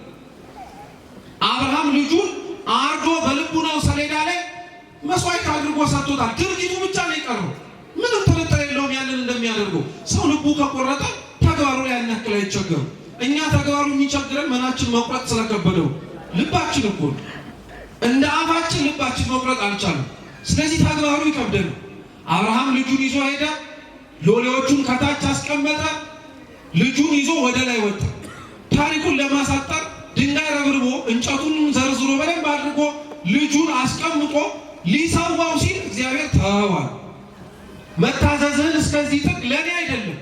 አብርሃም ልጁን አርዶ በልቡናው ሰሌዳ ላይ መስዋዕት አድርጎ ሰጥቶታል። ድርጊቱ ብቻ ነው የቀረው። ምንም ጥርጥር የለውም ያንን እንደሚያደርገው። ሰው ልቡ ከቆረጠ ተግባሩ ላይ ያናክል አይቸገርም። እኛ ተግባሩ የሚቸግረን መናችን መቁረጥ ስለከበደው ልባችን እኮ እንደ አፋችን ልባችን መቁረጥ አልቻለም። ስለዚህ ተግባሩ ይከብደን። አብርሃም ልጁን ይዞ ሄደ። ሎሌዎቹን ከታች አስቀመጠ። ልጁን ይዞ ወደ ላይ ወጣ። ታሪኩን ለማሳጠር ድንጋይ ረብርቦ እንጨቱን ዘርዝሮ በደንብ አድርጎ ልጁን አስቀምጦ ሊሰዋው ሲል እግዚአብሔር ተዋል። መታዘዝህን እስከዚህ ጥግ ለኔ አይደለም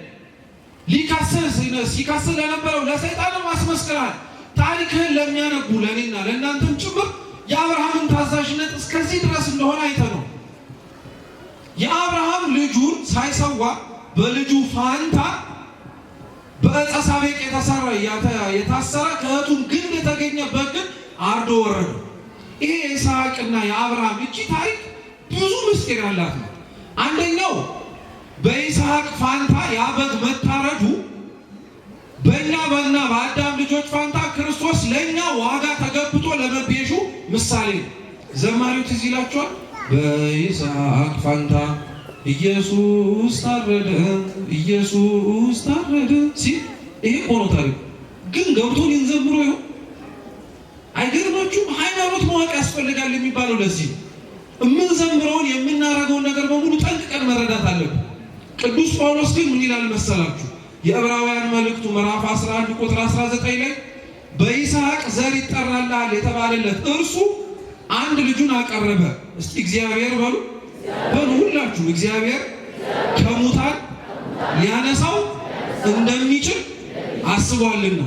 ሲከስህ ለነበረው ለሰይጣንም አስመስክራል። ታሪክህን ለሚያነቡ ለኔና ለእናንተም ጭምር የአብርሃምን ታዛዥነት እስከዚህ ድረስ እንደሆነ አይተነው። የአብርሃም ልጁን ሳይሰዋ በልጁ ፋንታ በዕፀ ሳቤቅ የታሰረ ከእህቱም ግንድ የተገኘበት ግን አርዶ ወረደ። ይሄ የይስሐቅና የአብርሃም እቺ ታሪክ ብዙ ምስጢር ያላት ነው። አንደኛው በይስሐቅ ፋንታ ያ በግ መታረዱ በእኛ በአዳም ልጆች ፋንታ ክርስቶስ ለእኛ ዋጋ ተገብቶ ለመቤዡ ምሳሌ ነው። ዘማሪው ትዝ ይላችኋል። በይስሐቅ ፋንታ ኢየሱስ ታረደ፣ ኢየሱስ ታረደ ሲል ይሄ ሆኖ ታሪኩ ግን ገብቶን እንዘምሮ ይሆን? አይገርማችሁም? ሃይማኖት ማወቅ ያስፈልጋል የሚባለው ለዚህ ነው። የምንዘምረውን የምናደርገውን ነገር በሙሉ ጠንቅቀን መረዳት አለብን። ቅዱስ ጳውሎስ ግን ምን ይላል መሰላችሁ? የዕብራውያን መልእክቱ ምዕራፍ 11 ቁጥር 19 ላይ በይስሐቅ ዘር ይጠራልሃል የተባለለት እርሱ አንድ ልጁን አቀረበ። እስቲ እግዚአብሔር በሉ ሁላችሁ። እግዚአብሔር ከሙታን ሊያነሳው እንደሚችል አስቧልና።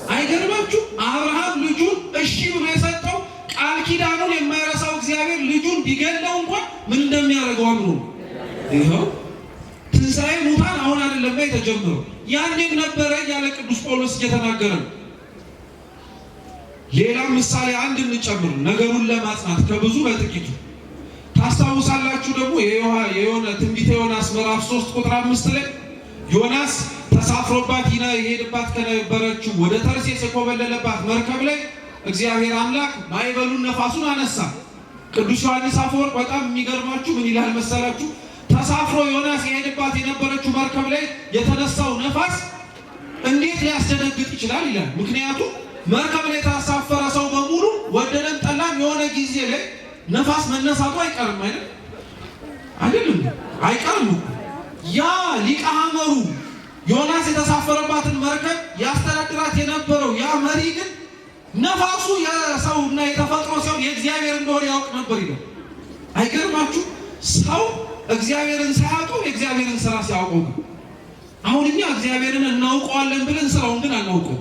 አይገርማችሁ? አብርሃም ልጁን እሺ ብሎ የሰጠው ቃል ኪዳኑን የማይረሳው እግዚአብሔር ልጁን ቢገለው እንኳን ምን እንደሚያደርገው አምኖ ይኸው ትንሣኤ ሙታን አሁን አይደለም የተጀመረው፣ ያኔም ነበረ ያለ ቅዱስ ጳውሎስ እየተናገረ ነው። ሌላም ምሳሌ አንድ እንጨምር ነገሩን ለማጽናት ከብዙ በጥቂቱ። ታስታውሳላችሁ ደግሞ የትንቢተ ዮናስ ምዕራፍ 3 ቁጥር 5 ላይ ዮናስ ተሳፍሮባት ይሄድባት ከነበረችው ወደ ተርሴስ የኮበለለባት መርከብ ላይ እግዚአብሔር አምላክ ማዕበሉን ነፋሱን አነሳ። ቅዱስ ዮሐንስ አፈወርቅ በጣም የሚገርማችሁ ምን ይላል መሰላችሁ? ተሳፍሮ ዮናስ የሄድባት የነበረችው መርከብ ላይ የተነሳው ነፋስ እንዴት ሊያስደነግጥ ይችላል ይላል። ምክንያቱም መርከብ ላይ የተሳፈረ ሰው በሙሉ ወደደም ጠላም የሆነ ጊዜ ላይ ነፋስ መነሳቱ አይቀርም አይደለም? አይቀርም። ያ ሊቀ ሐመሩ ዮናስ የተሳፈረባትን መርከብ ያስተዳድራት የነበረው ያ መሪ ግን ነፋሱ የሰውና የተፈጥሮ ሰው የእግዚአብሔር እንደሆነ ያውቅ ነበር ይላል። አይገርማችሁ? ሰው እግዚአብሔርን ሳያውቀው የእግዚአብሔርን ስራ ሲያውቀው ግን አሁን እኛ እግዚአብሔርን እናውቀዋለን ብለን ስራውን ግን አናውቀው፣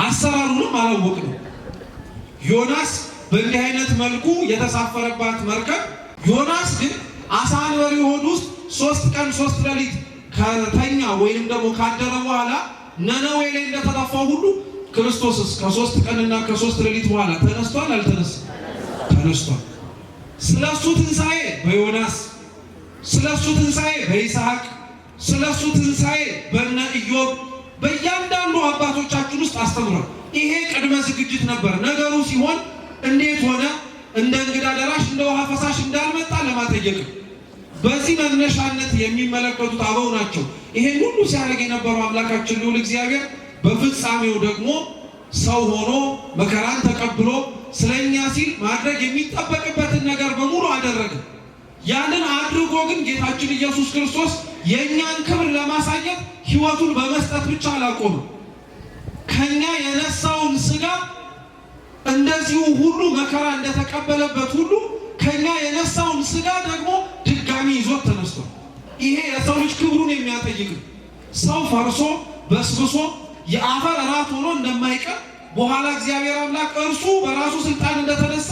አሰራሩንም አላወቅንም። ዮናስ በእንዲህ አይነት መልኩ የተሳፈረባት መርከብ ዮናስ ግን አሳ አንበሪ ሆድ ውስጥ 3 ቀን 3 ሌሊት ከተኛ ወይም ደግሞ ካደረ በኋላ ነነዌ ላይ እንደተጠፋው ሁሉ ክርስቶስስ ከ3 ቀንና ከ3 ሌሊት በኋላ ተነስቷል አልተነሳም? ተነስቷል። ስለሱ ትንሣኤ በዮናስ፣ ስለሱ ትንሣኤ በይስሐቅ፣ ስለሱ ትንሣኤ በእነ ኢዮብ በእያንዳንዱ አባቶቻችን ውስጥ አስተምሯል። ይሄ ቅድመ ዝግጅት ነበር። ነገሩ ሲሆን እንዴት ሆነ? እንደ እንግዳ ደራሽ እንደ ውሃ ፈሳሽ እንዳልመጣ ለማጠየቅ በዚህ መነሻነት የሚመለከቱት አበው ናቸው። ይሄን ሁሉ ሲያደርግ የነበረው አምላካችን ልዑል እግዚአብሔር በፍጻሜው ደግሞ ሰው ሆኖ መከራን ተቀብሎ ስለኛ ሲል ማድረግ የሚጠበቅበትን ነገር በሙሉ አደረገ። ያንን አድርጎ ግን ጌታችን ኢየሱስ ክርስቶስ የእኛን ክብር ለማሳየት ሕይወቱን በመስጠት ብቻ አላቆመም። ከኛ የነሳውን ሥጋ እንደዚሁ ሁሉ መከራ እንደተቀበለበት ሁሉ ከኛ የነሳውን ሥጋ ደግሞ ድጋሚ ይዞት ተነስቷል። ይሄ የሰው ልጅ ክብሩን የሚያጠይቅ ሰው ፈርሶ በስብሶ የአፈር እራት ሆኖ እንደማይቀር በኋላ እግዚአብሔር አምላክ እርሱ በራሱ ስልጣን እንደተነሳ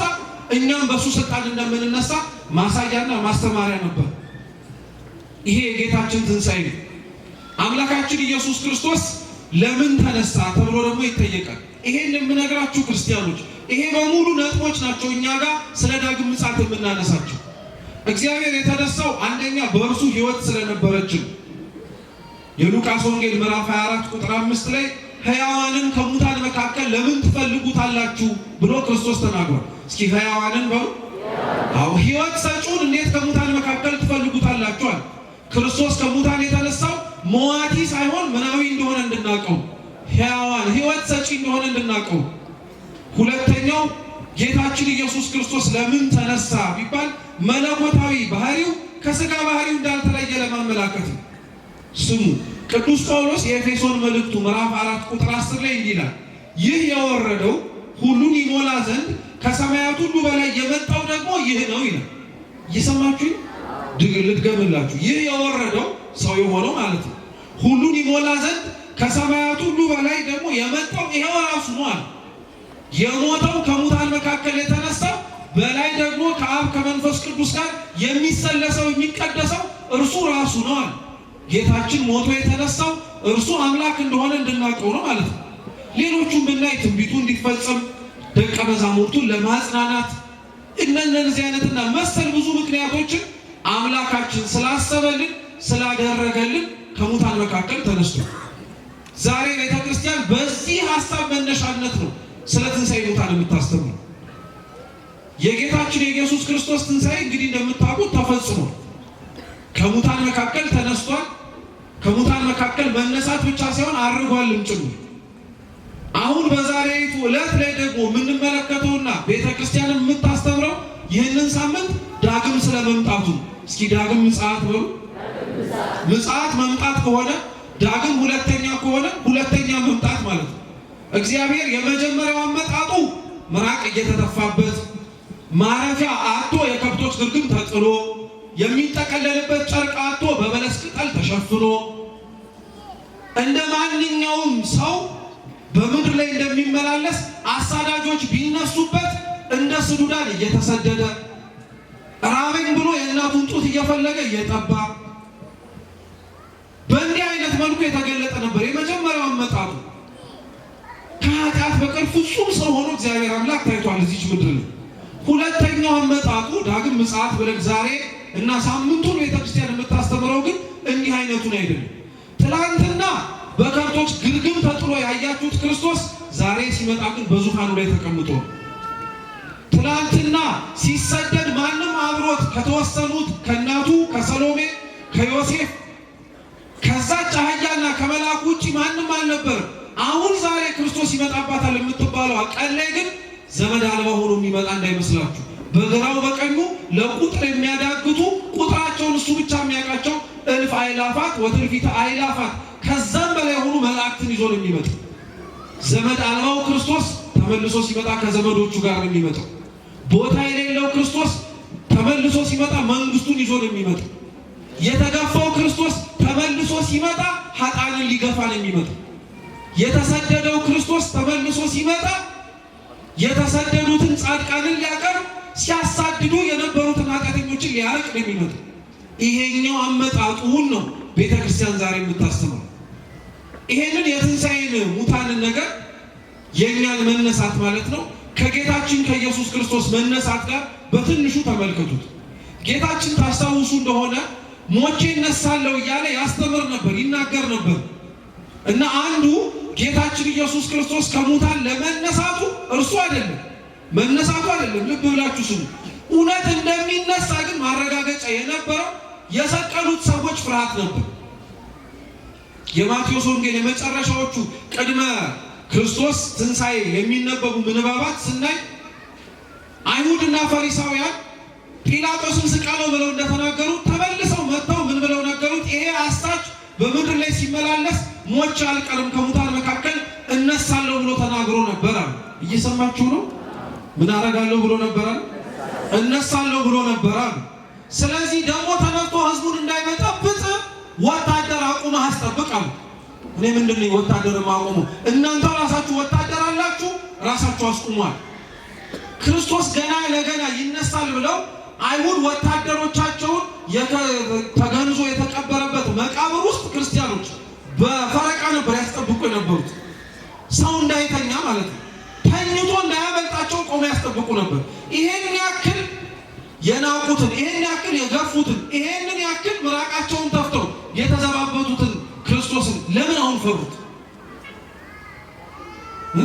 እኛም በሱ ስልጣን እንደምንነሳ ማሳያና ማስተማሪያ ነበር። ይሄ የጌታችን ትንሣኤ ነው። አምላካችን ኢየሱስ ክርስቶስ ለምን ተነሳ ተብሎ ደግሞ ይጠየቃል። ይሄን የምነግራችሁ ክርስቲያኖች ይሄ በሙሉ ነጥቦች ናቸው እኛ ጋር ስለ ዳግም ምጽአት የምናነሳቸው። እግዚአብሔር የተነሳው አንደኛ በእርሱ ሕይወት ስለነበረችን የሉቃስ ወንጌል ምዕራፍ 24 ቁጥር 5 ላይ ሕያዋንን ከሙታን መካከል ለምን ትፈልጉታላችሁ ብሎ ክርስቶስ ተናግሯል። እስኪ ሕያዋንን በሉ። አዎ ሕይወት ሰጪውን እንዴት ከሙታን መካከል ትፈልጉታላችኋል? ክርስቶስ ከሙታን የተነሳው መዋቲ ሳይሆን ምናዊ እንደሆነ እንድናቀው፣ ሕያዋን ሕይወት ሰጪ እንደሆነ እንድናቀው። ሁለተኛው ጌታችን ኢየሱስ ክርስቶስ ለምን ተነሳ ቢባል መለኮታዊ ባህሪው ከሥጋ ባህሪው እንዳልተለየ ለማመላከት ነው። ስሙ ቅዱስ ጳውሎስ የኤፌሶን መልእክቱ ምዕራፍ 4 ቁጥር 10 ላይ እንዲህ ይላል፣ ይህ የወረደው ሁሉን ይሞላ ዘንድ ከሰማያት ሁሉ በላይ የመጣው ደግሞ ይህ ነው ይላል። እየሰማችሁ ልድገምላችሁ። ይህ የወረደው ሰው የሆነው ማለት ነው። ሁሉን ይሞላ ዘንድ ከሰማያት ሁሉ በላይ ደግሞ የመጣው ይሄው ራሱ ነው አለ። የሞተው ከሙታን መካከል የተነሳው በላይ ደግሞ ከአብ ከመንፈስ ቅዱስ ጋር የሚሰለሰው የሚቀደሰው እርሱ ራሱ ነው አለ። ጌታችን ሞቶ የተነሳው እርሱ አምላክ እንደሆነ እንድናውቀው ነው ማለት ነው። ሌሎቹም ብናይ ትንቢቱ እንዲፈጸም ደቀ መዛሙርቱን ለማጽናናት እነዚህ አይነትና መሰል ብዙ ምክንያቶችን አምላካችን ስላሰበልን ስላደረገልን ከሙታን መካከል ተነስቶ ዛሬ ቤተክርስቲያን በዚህ ሐሳብ መነሻነት ነው ስለ ትንሣኤ ሙታን የምታስተምረው። የጌታችን የኢየሱስ ክርስቶስ ትንሣኤ እንግዲህ እንደምታውቁት ተፈጽሟል። ከሙታን መካከል ተነስቷል። ከሙታን መካከል መነሳት ብቻ ሳይሆን አርጓልም ጭምር። አሁን በዛሬቱ ዕለት ላይ ደግሞ የምንመለከተውና ቤተክርስቲያን የምታስተምረው ይህንን ሳምንት ዳግም ስለመምጣቱ። እስኪ ዳግም ምጽአት በሉ። ምጽአት መምጣት ከሆነ ዳግም ሁለተኛ ከሆነ ሁለተኛ መምጣት ማለት ነው። እግዚአብሔር የመጀመሪያው አመጣጡ ምራቅ እየተተፋበት ማረፊያ አጥቶ የከብቶች ግርግም ተጥሎ የሚጠቀለልበት ጨርቅ አጥቶ በበለስ ቅጠል ተሸፍኖ እንደ ማንኛውም ሰው በምድር ላይ እንደሚመላለስ አሳዳጆች ቢነሱበት እንደ ስዱዳን እየተሰደደ ራበኝ ብሎ የእናቱን ጡት እየፈለገ እየጠባ በእንዲህ አይነት መልኩ የተገለጠ ነበር የመጀመሪያው አመጣጡ። ከኃጢአት በቀር ፍጹም ሰው ሆኖ እግዚአብሔር አምላክ ታይቷል እዚች ምድር ላይ። ሁለተኛው አመጣጡ ዳግም ምጽአት ብለን ዛሬ እና ሳምንቱን ቤተክርስቲያን የምታስተምረው ግን እንዲህ አይነቱን አይደለም። ትላንትና በከብቶች ግርግም ተጥሎ ያያችሁት ክርስቶስ ዛሬ ሲመጣ ግን በዙፋኑ ላይ ተቀምጦ ነው። ትላንትና ሲሰደድ ማንም አብሮት ከተወሰኑት ከእናቱ ከሰሎሜ ከዮሴፍ ከዛች አህያና ከመልአኩ ውጭ ማንም አልነበረም። አሁን ዛሬ ክርስቶስ ይመጣባታል የምትባለው ቀን ላይ ግን ዘመድ አልባ ሆኖ የሚመጣ እንዳይመስላችሁ። በግራው በቀኙ ለቁጥር የሚያዳግቱ ቁጥራቸውን እሱ ብቻ የሚያውቃቸው እልፍ አእላፋት ወትርፊተ አእላፋት ከዛም በላይ የሆኑ መላእክትን ይዞ ነው የሚመጣው። ዘመድ አልባው ክርስቶስ ተመልሶ ሲመጣ ከዘመዶቹ ጋር ነው የሚመጣው። ቦታ የሌለው ክርስቶስ ተመልሶ ሲመጣ መንግስቱን ይዞ ነው የሚመጣው። የተገፋው ክርስቶስ ተመልሶ ሲመጣ ኃጥአንን ሊገፋ ነው የሚመጣው። የተሰደደው ክርስቶስ ተመልሶ ሲመጣ የተሰደዱትን ጻድቃንን ሊያቀርብ ሲያሳድዱ የነበሩትን ኃጢአተኞችን ሊያርቅ ነው የሚመጣው። ይሄኛው አመጣጡን ነው ቤተክርስቲያን ዛሬ የምታስተምረው። ይሄንን የትንሣኤን ሙታንን ነገር የእኛን መነሳት ማለት ነው ከጌታችን ከኢየሱስ ክርስቶስ መነሳት ጋር በትንሹ ተመልከቱት። ጌታችን ታስታውሱ እንደሆነ ሞቼ እነሳለሁ እያለ ያስተምር ነበር፣ ይናገር ነበር እና አንዱ ጌታችን ኢየሱስ ክርስቶስ ከሙታን ለመነሳቱ እርሱ አይደለም መነሳቱ አይደለም። ልብ ብላችሁ ስሙ። እውነት እንደሚነሳ ግን ማረጋገጫ የነበረው የሰቀሉት ሰዎች ፍርሃት ነበር። የማቴዎስ ወንጌል የመጨረሻዎቹ ቅድመ ክርስቶስ ትንሣኤ የሚነበቡ ምንባባት ስናይ አይሁድና ፈሪሳውያን ጲላጦስን ስቀለው ብለው እንደተናገሩ ተመልሰው መጥተው ምን ብለው ነገሩት? ይሄ አሳች በምድር ላይ ሲመላለስ ሞቼ አልቀርም ከሙታን መካከል እነሳለሁ ብሎ ተናግሮ ነበር አሉ። እየሰማችሁ ነው? ምን አረጋለሁ ብሎ ነበር አሉ? እነሳለሁ ብሎ ነበር አሉ። ስለዚህ ደግሞ ተነስቶ ህዝቡን እንዳይመጣብጥ ወታደር አቁመህ አስጠብቅ አሉ። እኔ ምንድነው ወታደር ማቆሙ? እናንተ ራሳችሁ ወታደር አላችሁ፣ ራሳችሁ አስቁሟል። ክርስቶስ ገና ለገና ይነሳል ብለው አይሁድ ወታደሮቻቸውን ተገንዞ የተቀበረበት መቃብር ውስጥ ክርስቲያኖች በፈረቃ ነበር ያስጠብቁ የነበሩት። ሰው እንዳይተኛ ማለት ነው። ተኝቶ እንዳያመልጣቸው ቆመው ያስጠብቁ ነበር። ይሄን ያክል የናቁትን፣ ይሄን ያክል የገፉትን፣ ይሄንን ያክል ምራቃቸውን ተፍተው የተዘባበቱትን ክርስቶስን ለምን አሁን ፈሩት?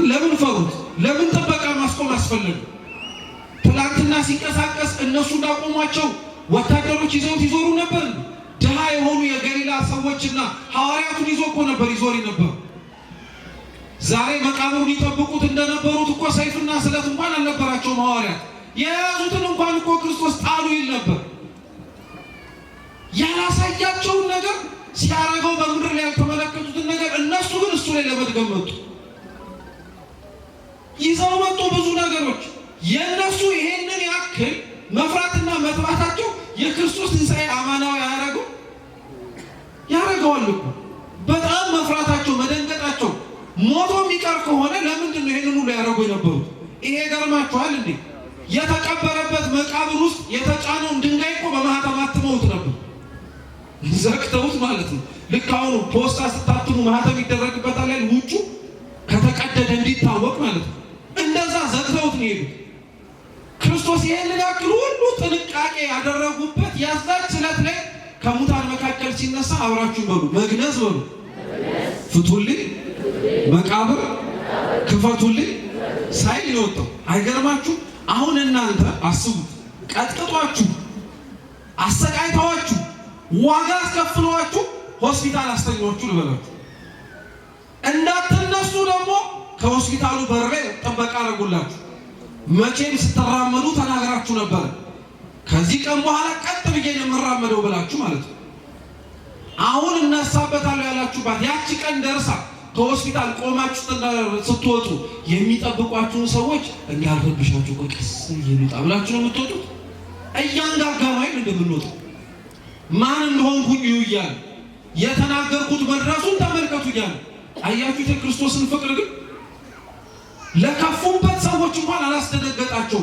ለምን ፈሩት? ለምን ጥበቃ ማስቆም አስፈለገ? ትላንትና ሲንቀሳቀስ እነሱ እንዳቆሟቸው ወታደሮች ይዘውት ይዞሩ ነበር። ድሃ የሆኑ የገሊላ ሰዎችና ሐዋርያቱን ይዞ እኮ ነበር ይዞር ነበር። ዛሬ መቃብሩን ይጠብቁት እንደነበሩት እኮ ሰይፍና ስለት እንኳን አልነበራቸውም ሐዋርያት። የያዙትን እንኳን እኮ ክርስቶስ ጣሉ ይል ነበር። ያላሳያቸውን ነገር ሲያረገው በምድር ላይ ያልተመለከቱትን ነገር እነሱ ግን እሱ ላይ ለመድገም መጡ። ይዘው መጡ ብዙ ነገሮች። የነሱ ይሄንን ያክል መፍራትና መጥባታቸው የክርስቶስ ትንሣኤ አማናዊ ያረገዋል እኮ። በጣም መፍራታቸው መደንገጣቸው ሞቶ የሚቀር ከሆነ ለምንድን ነው ይሄንን ሁሉ ያደረጉ የነበሩት? ይሄ ገርማችኋል እንዴ? የተቀበረበት መቃብር ውስጥ የተጫነውን ድንጋይ እኮ በማህተም አትመውት ነበር፣ ዘግተውት ማለት ነው። ልክ አሁኑ ፖስታ ስታትሙ ማህተም ይደረግበታል አይደል? ውጩ ከተቀደደ እንዲታወቅ ማለት ነው። እንደዛ ዘግተውት ነው የሄዱት። ክርስቶስ ይሄንን ያክል ሁሉ ጥንቃቄ ያደረጉበት ያዛች ዕለት ላይ ከሙታን መካከል ሲነሳ አብራችሁ በሉ መግነዝ በሉ ፍቱልኝ፣ መቃብር ክፈቱልኝ ሳይል ይወጣው። አይገርማችሁ? አሁን እናንተ አስቡት። ቀጥቅጧችሁ፣ አሰቃይታችሁ፣ ዋጋ አስከፍሏችሁ ሆስፒታል አስተኛችሁ ልበላችሁ። እንዳትነሱ ደግሞ ከሆስፒታሉ በር ላይ ጥበቃ አደረጉላችሁ። መቼም ስትራመዱ ተናግራችሁ ነበር፣ ከዚህ ቀን በኋላ ቀጥ ብዬ የምራመደው ብላችሁ ማለት ነው። አሁን እነሳበታለሁ ያላችሁባት ያቺ ቀን ደርሳ ከሆስፒታል ቆማችሁ ስትወጡ የሚጠብቋችሁን ሰዎች እንዳልረብሻችሁ ቀስ ይሉጣ ብላችሁ ነው የምትወጡት። እያንጋጋ ነው አይደል እንደምንወጣው። ማን እንደሆንኩኝ እዩ እያለ የተናገርኩት መድረሱን ተመልከቱ እያለ አያችሁት። የክርስቶስን ፍቅር ግን ለከፉበት ሰዎች እንኳን አላስደነገጣቸው።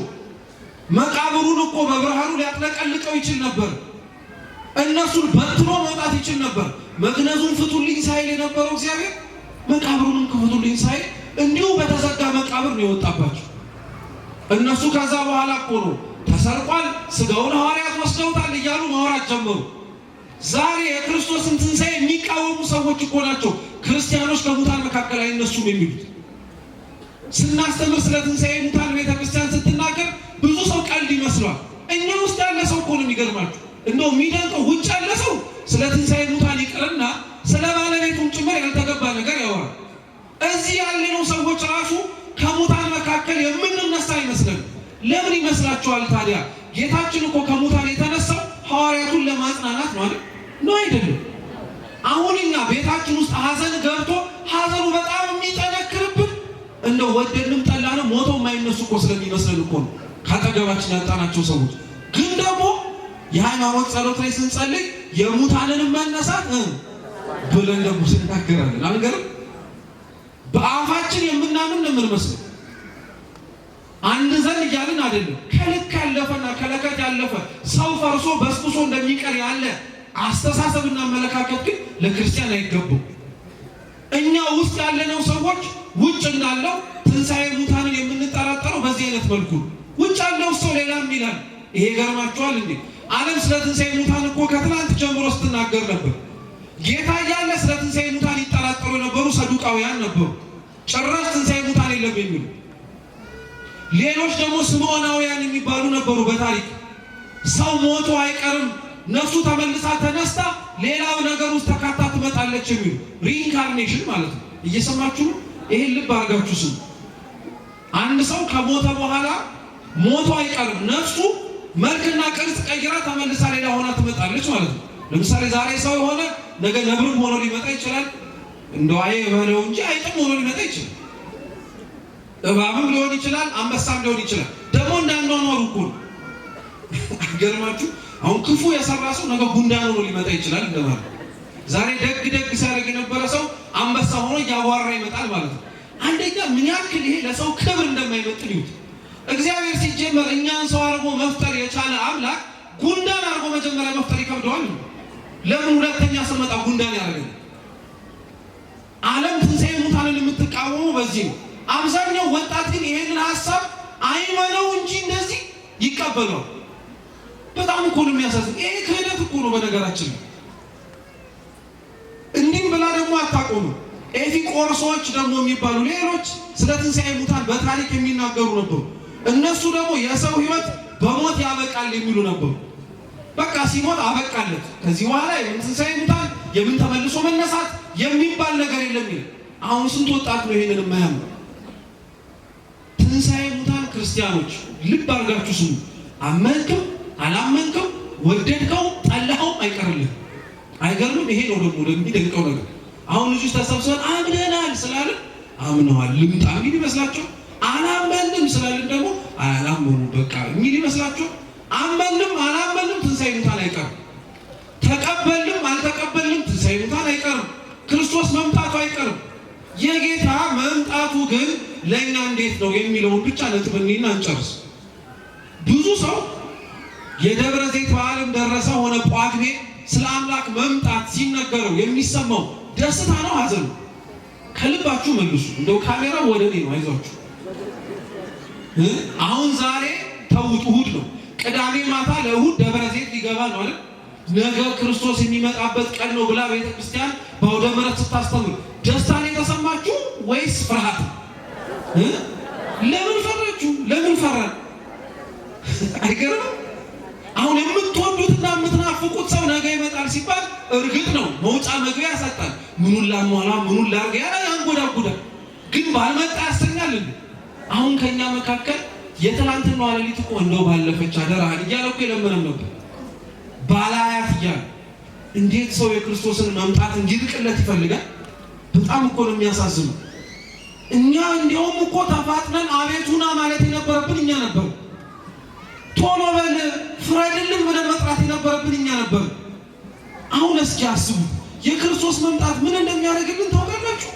መቃብሩን እኮ በብርሃኑ ሊያጥለቀልቀው ይችል ነበር። እነሱን በትኖ መውጣት ይችል ነበር። መግነዙን ፍቱልኝ ሳይል የነበረው እግዚአብሔር መቃብሩንም ክፈቱልኝ ሳይል እንዲሁ በተዘጋ መቃብር ነው የወጣባቸው። እነሱ ከዛ በኋላ እኮ ነው ተሰርቋል፣ ስጋውን ሐዋርያት ወስደውታል እያሉ ማውራት ጀመሩ። ዛሬ የክርስቶስን ትንሣኤ የሚቃወሙ ሰዎች እኮ ናቸው ክርስቲያኖች ከሙታን መካከል አይነሱም የሚሉት። ስናስተምር ስለ ትንሣኤ ሙታን ቤተክርስቲያን ስትናገር ብዙ ሰው ቀልድ ይመስሏል። እኛ ውስጥ ያለ ሰው እኮ ነው የሚገርማችሁ። እንደው የሚደንቀው ውጭ ያለ ሰው ስለ ትንሣኤ ሙታን ይቅርና ስለ ባለቤቱም ጭምር ያልተገባ ነገር ያወራል። እዚህ ያለነው ሰዎች ራሱ ከሙታን መካከል የምንነሳ አይመስለን። ለምን ይመስላችኋል ታዲያ? ጌታችን እኮ ከሙታን የተነሳው ሐዋርያቱን ለማጽናናት ነው አይደል? ነው አይደለም? አሁን እኛ ቤታችን ውስጥ ሐዘን ገብቶ ሐዘኑ በጣም የሚጠነክርብን እንደው ወደድንም ጠላንም ሞተው የማይነሱ እኮ ስለሚመስለን እኮ ነው ካጠገባችን ያጣናቸው ሰዎች። ግን ደግሞ የሃይማኖት ጸሎት ላይ ስንጸልይ የሙታንንም መነሳት ብለን ደግሞ ስንናገራለን። አንገርም? በአፋችን የምናምን ነው የምንመስለው። አንድ ዘን እያልን አይደለም። ከልክ ያለፈና ከለከት ያለፈ ሰው ፈርሶ በስብሶ እንደሚቀር ያለ አስተሳሰብና አመለካከት ግን ለክርስቲያን አይገቡም። እኛ ውስጥ ያለነው ሰዎች ውጭ እንዳለው ትንሣኤ ሙታንን የምንጠራጠረው በዚህ አይነት መልኩ ውጭ ያለው ሰው ሌላም ይላል። ይሄ ገርማችኋል እንዴ? ዓለም ስለ ትንሣኤ ሙታን እኮ ከትናንት ጀምሮ ስትናገር ነበር። ጌታ እያለ ስለ ትንሣኤ ሙታን ይጠራጠሩ የነበሩ ሰዱቃውያን ነበሩ። ጭራሽ ትንሣኤ ሙታን የለም የሚሉ ሌሎች ደግሞ ስምዖናውያን የሚባሉ ነበሩ። በታሪክ ሰው ሞቶ አይቀርም ነፍሱ ተመልሳ ተነስታ ሌላው ነገር ውስጥ ተካታ ትመጣለች የሚሉ ሪኢንካርኔሽን ማለት ነው። እየሰማችሁ ነው? ይሄን ልብ አድርጋችሁ ስሙ። አንድ ሰው ከሞተ በኋላ ሞቶ አይቀርም ነፍሱ መልክና ቅርጽ ቀይራ ተመልሳ ሌላ ሆና ትመጣለች ማለት ነው። ለምሳሌ ዛሬ ሰው የሆነ ነገ ነብርም ሆኖ ሊመጣ ይችላል። እንደው በለው እንጂ አይጥም ሆኖ ሊመጣ ይችላል። እባብም ሊሆን ይችላል፣ አንበሳም ሊሆን ይችላል። ደግሞ እንዳንኖር እኮ ነው። ገርማችሁ አሁን ክፉ የሰራ ሰው ነገ ጉንዳን ሆኖ ሊመጣ ይችላል እንደማለት። ዛሬ ደግ ሲያደርግ የነበረ ሰው አንበሳ ሆኖ እያዋራ ይመጣል ማለት ነው። አንደኛ ምን ያክል ይሄ ለሰው ክብር እንደማይመጥን ይሁት። እግዚአብሔር ሲጀመር እኛን ሰው አድርጎ መፍጠር የቻለ አምላክ ጉንዳን አድርጎ መጀመሪያ መፍጠር ይከብደዋል። ለምን ሁለተኛ ስመጣ ጉንዳን ያደርጋል? ዓለም ትንሣኤ ሙታንን የምትቃወሙ በዚህ ነው። አብዛኛው ወጣት ግን ይሄንን ሐሳብ አይመነው እንጂ እንደዚህ ይቀበለው። በጣም እኮ ነው የሚያሳዝን። ይሄ ክህደት እኮ ነው በነገራችን። እንዲህም ብላ ደግሞ አታቆሙ። ኤፊቆርሶች ደግሞ የሚባሉ ሌሎች ስለ ትንሣኤ ሙታን በታሪክ የሚናገሩ ነበሩ። እነሱ ደግሞ የሰው ሕይወት በሞት ያበቃል የሚሉ ነበሩ። በቃ ሲሞት አበቃለት፣ ከዚህ በኋላ የምን ትንሣኤ ሙታን የምን ተመልሶ መነሳት የሚባል ነገር የለም ይላል። አሁን ስንት ወጣት ነው ይሄንን የማያምነው? ትንሣኤ ሙታን ክርስቲያኖች ልብ አድርጋችሁ ስሙ። አመንክም አላመንክም ወደድከው ጠላኸው አይቀርልህ። አይገርምም? ይሄ ነው ደግሞ የሚደንቀው ነገር። አሁን ልጆች ተሰብስበን አምነናል ስላልን አምነዋል ልምጣ የሚል ይመስላቸው፣ አላመንም ስላልን ደግሞ አላመኑ በቃ የሚል ይመስላቸው። አመንም አላመንም ትንሣኤ ሙታን አይቀርም። ተቀበልንም አልተቀበልንም ትንሣኤ ሙታን አይቀርም። ክርስቶስ መምጣቱ አይቀርም። የጌታ መምጣቱ ግን ለእኛ እንዴት ነው የሚለውን ብቻ ነጥብ እንይና እንጨርስ። ብዙ ሰው የደብረ ዘይት በዓልም ደረሰ ሆነ ጳጉሜ ስለ አምላክ መምጣት ሲነገረው የሚሰማው ደስታ ነው ሐዘን? ከልባችሁ መልሱ። እንደው ካሜራው ወደ እኔ ነው፣ አይዟችሁ። አሁን ዛሬ ተውት፣ እሑድ ነው። ቅዳሜ ማታ ለእሑድ ደብረ ዘይት ሊገባ ነው አይደል? ነገ ክርስቶስ የሚመጣበት ቀን ነው ብላ ቤተክርስቲያን በአውደ ምሕረት ስታስተምር ደስታን የተሰማችሁ ወይስ ፍርሃት? ለምን ፈራችሁ? ለምን ፈራን? አይገርም? አሁን የምትወዱትና የምትናፍቁት ሰው ነገ ይመጣል ሲባል እርግጥ ነው መውጫ መግቢያ ያሳጣል። ምኑን ላሟላ ምኑን ላርግ ያንጎዳጉዳል። ግን ባልመጣ ያሰኛል። አሁን ከኛ መካከል የትላንትናው ሌሊት እኮ እንደው ባለፈች አደራህን እያለ እኮ የለመነም ነበር ባላያት እያለ። እንዴት ሰው የክርስቶስን መምጣት እንዲርቅለት ይፈልጋል? በጣም እኮ ነው የሚያሳዝነው። እኛ እንዲያውም እኮ ተፋጥነን አቤቱና ማለት የነበረብን እኛ ነበር። ቶሎ በል ፍረድልን ብለን መጥራት የነበረብን እኛ ነበር። አሁን እስኪ አስቡ የክርስቶስ መምጣት ምን እንደሚያደርግልን ታውቃላችሁ?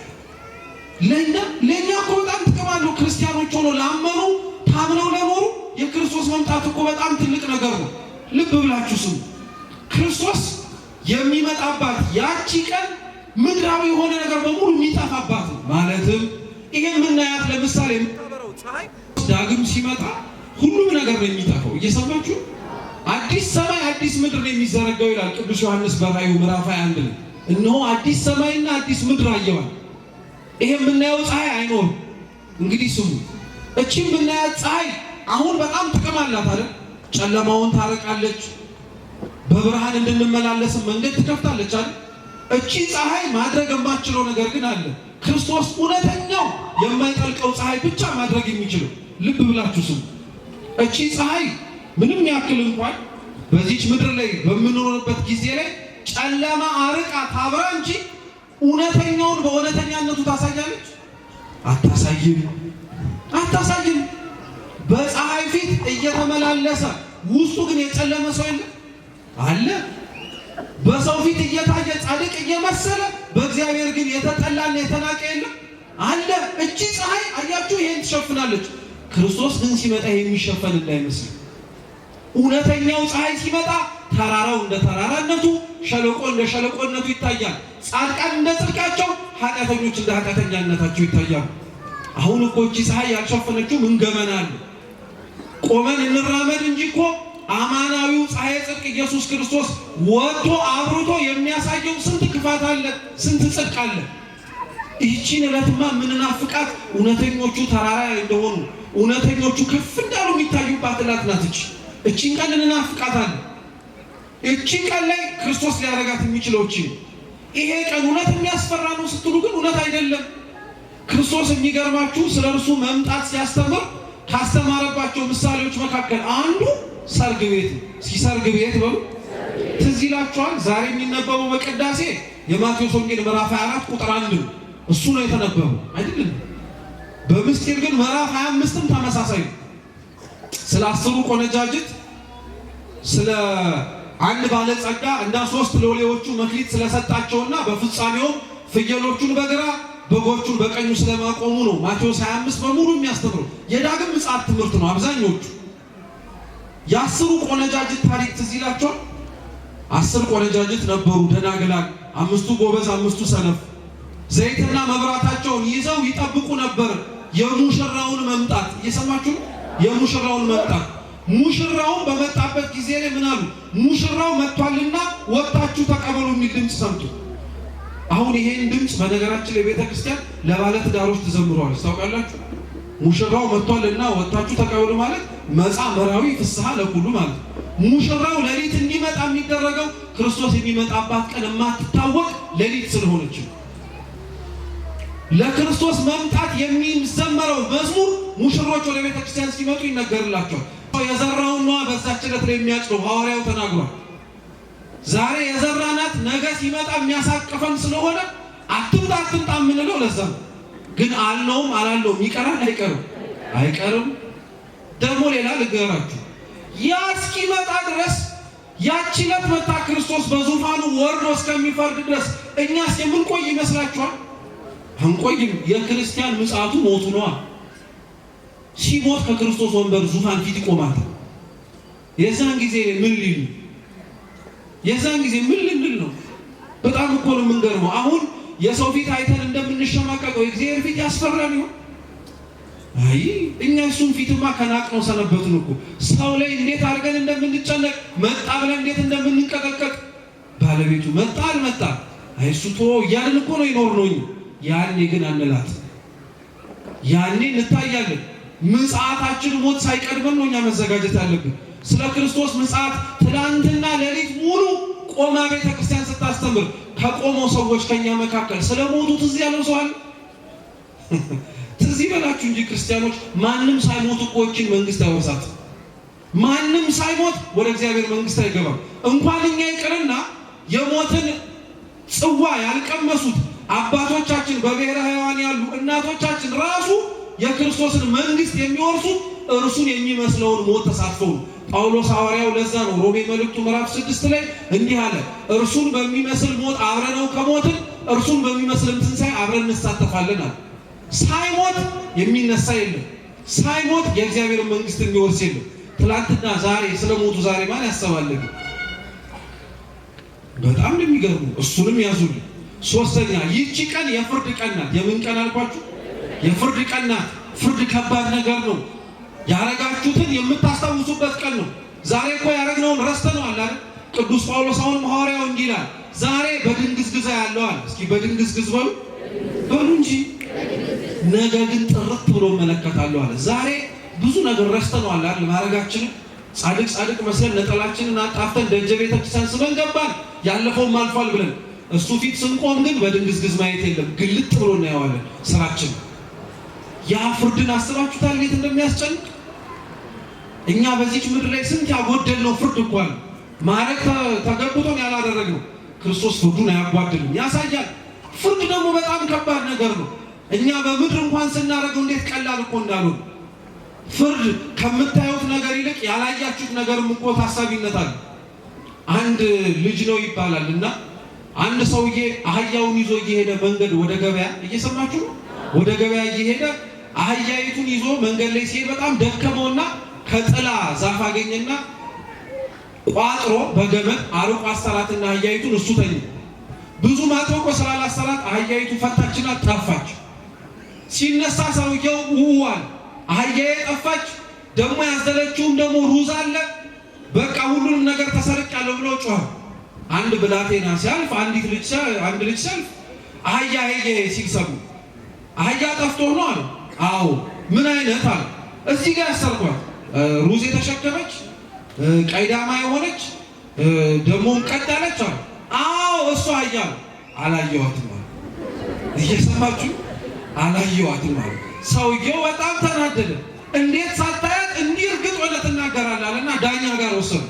ለእኛ እኮ በጣም ጥቅም አለው። ክርስቲያኖች ሆኖ ላመኑ ታምነው ለኖሩ የክርስቶስ መምጣት እኮ በጣም ትልቅ ነገር ነው። ልብ ብላችሁ ስሙ። ክርስቶስ የሚመጣባት ያቺ ቀን ምድራዊ የሆነ ነገር በሙሉ የሚጠፋባት ነው። ማለትም ይሄ የምናያት ለምሳሌ የምታበራው ፀሐይ ዳግም ሲመጣ ሁሉም ነገር ነው የሚጠፋው። እየሰማችሁ አዲስ ሰማይ አዲስ ምድር ነው የሚዘረጋው ይላል ቅዱስ ዮሐንስ በራእዩ ምዕራፍ 21 ላይ እነሆ አዲስ ሰማይና አዲስ ምድር አየዋል። ይሄ የምናየው ፀሐይ አይኖርም። እንግዲህ ስሙ፣ እቺ የምናያት ፀሐይ አሁን በጣም ጥቅም አላት አይደል? ጨለማውን ታረቃለች፣ በብርሃን እንድንመላለስ መንገድ ትከፍታለች አይደል? እቺ ፀሐይ ማድረግ የማትችለው ነገር ግን አለ። ክርስቶስ እውነተኛው የማይጠልቀው ፀሐይ ብቻ ማድረግ የሚችለው። ልብ ብላችሁ ስሙ። እቺ ፀሐይ ምንም ያክል እንኳን በዚች ምድር ላይ በምንኖርበት ጊዜ ላይ ጨለማ አርቃ ታብራ እንጂ እውነተኛውን በእውነተኛነቱ ታሳያለች? አታሳይም፣ አታሳይም። በፀሐይ ፊት እየተመላለሰ ውስጡ ግን የጨለመ ሰው የለ አለ። በሰው ፊት እየታየ ጻድቅ እየመሰለ በእግዚአብሔር ግን የተጠላና የተናቀ የለ አለ። እቺ ፀሐይ አያችሁ ይሄን ትሸፍናለች። ክርስቶስ ግን ሲመጣ የሚሸፈን እንዳይመስል። እውነተኛው ፀሐይ ሲመጣ ተራራው እንደ ተራራነቱ፣ ሸለቆ እንደ ሸለቆነቱ ይታያል። ጻድቃን እንደ ጽድቃቸው፣ ኃጢአተኞች እንደ ኃጢአተኛነታቸው ይታያሉ። አሁን እኮ እቺ ፀሐይ ያልሸፈነችው ምን ገመና አለ? ቆመን እንራመድ እንጂ እኮ አማናዊው ፀሐይ ጽድቅ ኢየሱስ ክርስቶስ ወጥቶ አብርቶ የሚያሳየው ስንት ክፋት አለ፣ ስንት ጽድቅ አለ። ይህቺን ዕለትማ ምንናፍቃት እውነተኞቹ ተራራ እንደሆኑ እውነተኞቹ ከፍ እንዳሉ የሚታዩባት ዕለት ናት። እቺን ቀን እንናፍቃታለን። እቺን ቀን ላይ ክርስቶስ ሊያረጋት የሚችለው እቺ ነው። ይሄ ቀን እውነት የሚያስፈራ ነው ስትሉ ግን እውነት አይደለም። ክርስቶስ የሚገርማችሁ ስለ እርሱ መምጣት ሲያስተምር ካስተማረባቸው ምሳሌዎች መካከል አንዱ ሰርግ ቤት ነው። እስኪ ሰርግ ቤት በሉ። ትዝ ይላችኋል? ዛሬ የሚነበበው በቅዳሴ የማቴዎስ ወንጌል ምዕራፍ 24 ቁጥር 1 ነው። እሱ ነው የተነበበው አይደለም? በምስጢር ግን ምዕራፍ 25ም ተመሳሳይ ነው። ስለ 10ሩ ቆነጃጅት፣ ስለ አንድ ባለጸጋ እና 3 ሎሌዎቹ መክሊት ስለሰጣቸውና በፍጻሜው ፍየሎቹን በግራ በጎቹን በቀኙ ስለማቆሙ ነው ማቴዎስ 25 በሙሉ የሚያስተምረው። የዳግም ምጽአት ትምህርት ነው አብዛኞቹ። የ10ሩ ቆነጃጅት ታሪክ ትዝ ይላችኋል? 10 ቆነጃጅት ነበሩ ደናግላን፣ 5ቱ ጎበዝ፣ 5ቱ ሰነፍ። ዘይትና መብራታቸውን ይዘው ይጠብቁ ነበር የሙሽራውን መምጣት። እየሰማችሁ ነው? የሙሽራውን መምጣት። ሙሽራውን በመጣበት ጊዜ ላይ ምን አሉ? ሙሽራው መጥቷልና ወጣችሁ ተቀበሉ የሚል ድምፅ ሰምቱ። አሁን ይሄን ድምፅ በነገራችን ላይ ቤተ ክርስቲያን ለባለ ትዳሮች ትዘምረዋለች። ታውቃላችሁ? ሙሽራው መጥቷልና ወጣችሁ ተቀበሉ ማለት መጻ መራዊ ፍስሐ ለኩሉ ማለት። ሙሽራው ሌሊት እንዲመጣ የሚደረገው ክርስቶስ የሚመጣባት ቀን የማትታወቅ ሌሊት ስለሆነች ነው። ለክርስቶስ መምጣት የሚዘመረው መዝሙር ሙሽሮች ወደ ቤተ ክርስቲያን ሲመጡ ይነገርላቸዋል። የዘራውን ነዋ በዛች ዕለት ላይ የሚያጭደው ሐዋርያው ተናግሯል። ዛሬ የዘራናት ነገ ሲመጣ የሚያሳቅፈን ስለሆነ አትምጣ አትምጣ የምንለው ለዛ ነው። ግን አልነውም አላለውም ይቀራል አይቀርም? አይቀርም። ደግሞ ሌላ ልገራችሁ፣ ያ እስኪመጣ ድረስ ያቺ ዕለት መጣ ክርስቶስ በዙፋኑ ወርዶ እስከሚፈርድ ድረስ እኛስ የምንቆይ ይመስላችኋል? አንቆይም። የክርስቲያን ምጽአቱ ሞቱ ነዋ። ሲሞት ከክርስቶስ ወንበር ዙፋን ፊት ይቆማል። የዛን ጊዜ ምን ሊሉ? የዛን ጊዜ ምን ልንል ነው? በጣም እኮ ነው የምንገርመው። አሁን የሰው ፊት አይተን እንደምንሸማቀቀው የእግዚአብሔር ፊት ያስፈራን ይሆን? አይ እኛ እሱን ፊትማ ከናቅነው ሰነበትን እኮ። ሰው ላይ እንዴት አድርገን እንደምንጨነቅ፣ መጣ ብለን እንዴት እንደምንቀጠቀጥ፣ ባለቤቱ መጣ አልመጣ አይ እሱ ቶ እያልን እኮ ነው ይኖርነው። ያኔ ግን አንላት። ያኔ እንታያለን። ምጽአታችን ሞት ሳይቀድመን ነው እኛ መዘጋጀት ያለብን። ስለ ክርስቶስ ምጽአት ትላንትና ሌሊት ሙሉ ቆማ ቤተ ክርስቲያን ስታስተምር ከቆመው ሰዎች ከኛ መካከል ስለ ሞቱ ትዝ ያለው ሰው አለ? ትዝ ይበላችሁ እንጂ ክርስቲያኖች፣ ማንም ሳይሞት እኮ ይህችን መንግስት አይወርሳት። ማንም ሳይሞት ወደ እግዚአብሔር መንግስት አይገባም። እንኳን እኛ ይቅርና የሞትን ጽዋ ያልቀመሱት አባቶቻችን በብሔረ ሕያዋን ያሉ እናቶቻችን ራሱ የክርስቶስን መንግስት የሚወርሱት እርሱን የሚመስለውን ሞት ተሳትፈው ነው። ጳውሎስ ሐዋርያው ለዛ ነው ሮሜ መልእክቱ ምዕራፍ 6 ላይ እንዲህ አለ፣ እርሱን በሚመስል ሞት አብረነው ከሞትን እርሱን በሚመስል ትንሣኤ አብረን እንሳተፋለን አለ። ሳይሞት የሚነሳ የለም። ሳይሞት የእግዚአብሔር መንግስት የሚወርስ የለም። ትላንትና ዛሬ ስለሞቱ ዛሬ ማን ያሰባለግ? በጣም የሚገርሙ። እሱንም ያዙልኝ። ሶስተኛ ይህቺ ቀን የፍርድ ቀን ናት። የምን ቀን አልኳችሁ? የፍርድ ቀን ናት። ፍርድ ከባድ ነገር ነው። ያረጋችሁትን የምታስታውሱበት ቀን ነው። ዛሬ እኮ ያረግነውን ረስተነዋል አይደል? ቅዱስ ጳውሎስ አሁንም ሐዋርያው እንዲህ ይላል፣ ዛሬ በድንግዝግዝ ያለው አለ። እስኪ በድንግዝግዝ በሉ እንጂ ነገ ግን ጥርት ብሎ እመለከታለሁ አለ። ዛሬ ብዙ ነገር ረስተነዋል አይደል? ማረጋችንን ጻድቅ መስለን ነጠላችንን አጣፍተን ደጀ ቤተክርስቲያን ስመን ገባን፣ ያለፈውም አልፏል ብለን እሱ ፊት ስንቆም ግን በድንግዝግዝ ማየት የለም፣ ግልጥ ብሎ እናየዋለን ስራችን። ያ ፍርድን አስባችሁታል እንዴት እንደሚያስጨንቅ? እኛ በዚች ምድር ላይ ስንት ያጎደልነው ፍርድ እንኳን ማረግ ተገብቶን ያላደረግነው። ክርስቶስ ፍርዱን አያጓድልም፣ ያሳያል። ፍርድ ደግሞ በጣም ከባድ ነገር ነው። እኛ በምድር እንኳን ስናደርገው እንዴት ቀላል እኮ እንዳልሆነ። ፍርድ ከምታዩት ነገር ይልቅ ያላያችሁት ነገርም እኮ ታሳቢነት አለ። አንድ ልጅ ነው ይባላል እና አንድ ሰውዬ አህያውን ይዞ እየሄደ መንገድ ወደ ገበያ፣ እየሰማችሁ ነው፣ ወደ ገበያ እየሄደ አህያይቱን ይዞ መንገድ ላይ ሲሄድ በጣም ደከመውና ከጥላ ዛፍ አገኘና ቋጥሮ በገመድ አርቆ አሰራትና አህያይቱን እሱ ተኝ። ብዙ ማጥቆ ስላላሰራት አህያይቱ ፈታችና ጠፋች። ሲነሳ ሰውየው ውዋል፣ አህያዬ ጠፋች፣ ደግሞ ያዘለችውም ደግሞ ሩዝ አለ፣ በቃ ሁሉንም ነገር ተሰርቄያለሁ ብሎ ጮኸ። አንድ ብላቴና ሲያልፍ አንድ ልጅ ሲያልፍ አህያ ሲሰሙ አህያ ጠፍቶ ነው አለ። አዎ ምን አይነት አለ። እዚህ ጋር ያሰርኳት ሩዝ የተሸከመች ቀይዳማ የሆነች ደግሞ ቀጥ ያለች አለ። አዎ እሱ አህያ ነው። አላየዋትም አለ። እየሰማችሁ አላየዋትም አለ። ሰውየው በጣም ተናደደ። እንዴት ሳታያት እንዲህ እርግጥ ሆነ ትናገራለህ አለና ዳኛ ጋር ወሰዱ።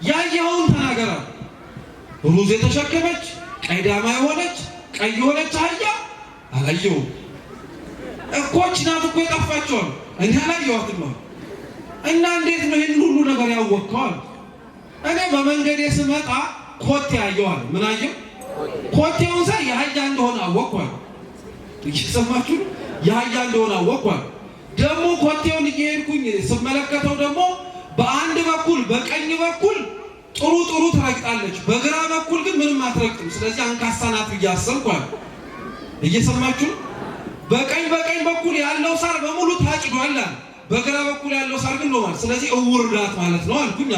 ያየኸውን ተናገራ። ሩዝ የተሸከመች ቀይዳማ የሆነች ቀይ የሆነች አህያ አላየሁም እኮ ናት እኮ የጠፋችው እኔ አላየኋትም አለ። እና እንዴት ነው ይህን ሁሉ ነገር ያወቅከዋል? እኔ በመንገዴ ስመጣ ኮቴ አየዋል። ምን አየው? ኮቴውን ሳይ የአህያ እንደሆነ አወቅኳል። እየሰማችሁ የአህያ እንደሆነ አወቅኳል። ደግሞ ኮቴውን እየሄድኩኝ ስመለከተው ደግሞ በአንድ በኩል በቀኝ በኩል ጥሩ ትረግጣለች፣ በግራ በኩል ግን ምንም አትረግጥም። ስለዚህ አንካሳ ናት ብዬ አሰብኳል። እየሰማችሁ በቀኝ በኩል ያለው ሳር በሙሉ ታጭዷል፣ በግራ በኩል ያለው ሳር ግን ነው ማለት፣ ስለዚህ እውር ናት ማለት ነው አልኩኝ።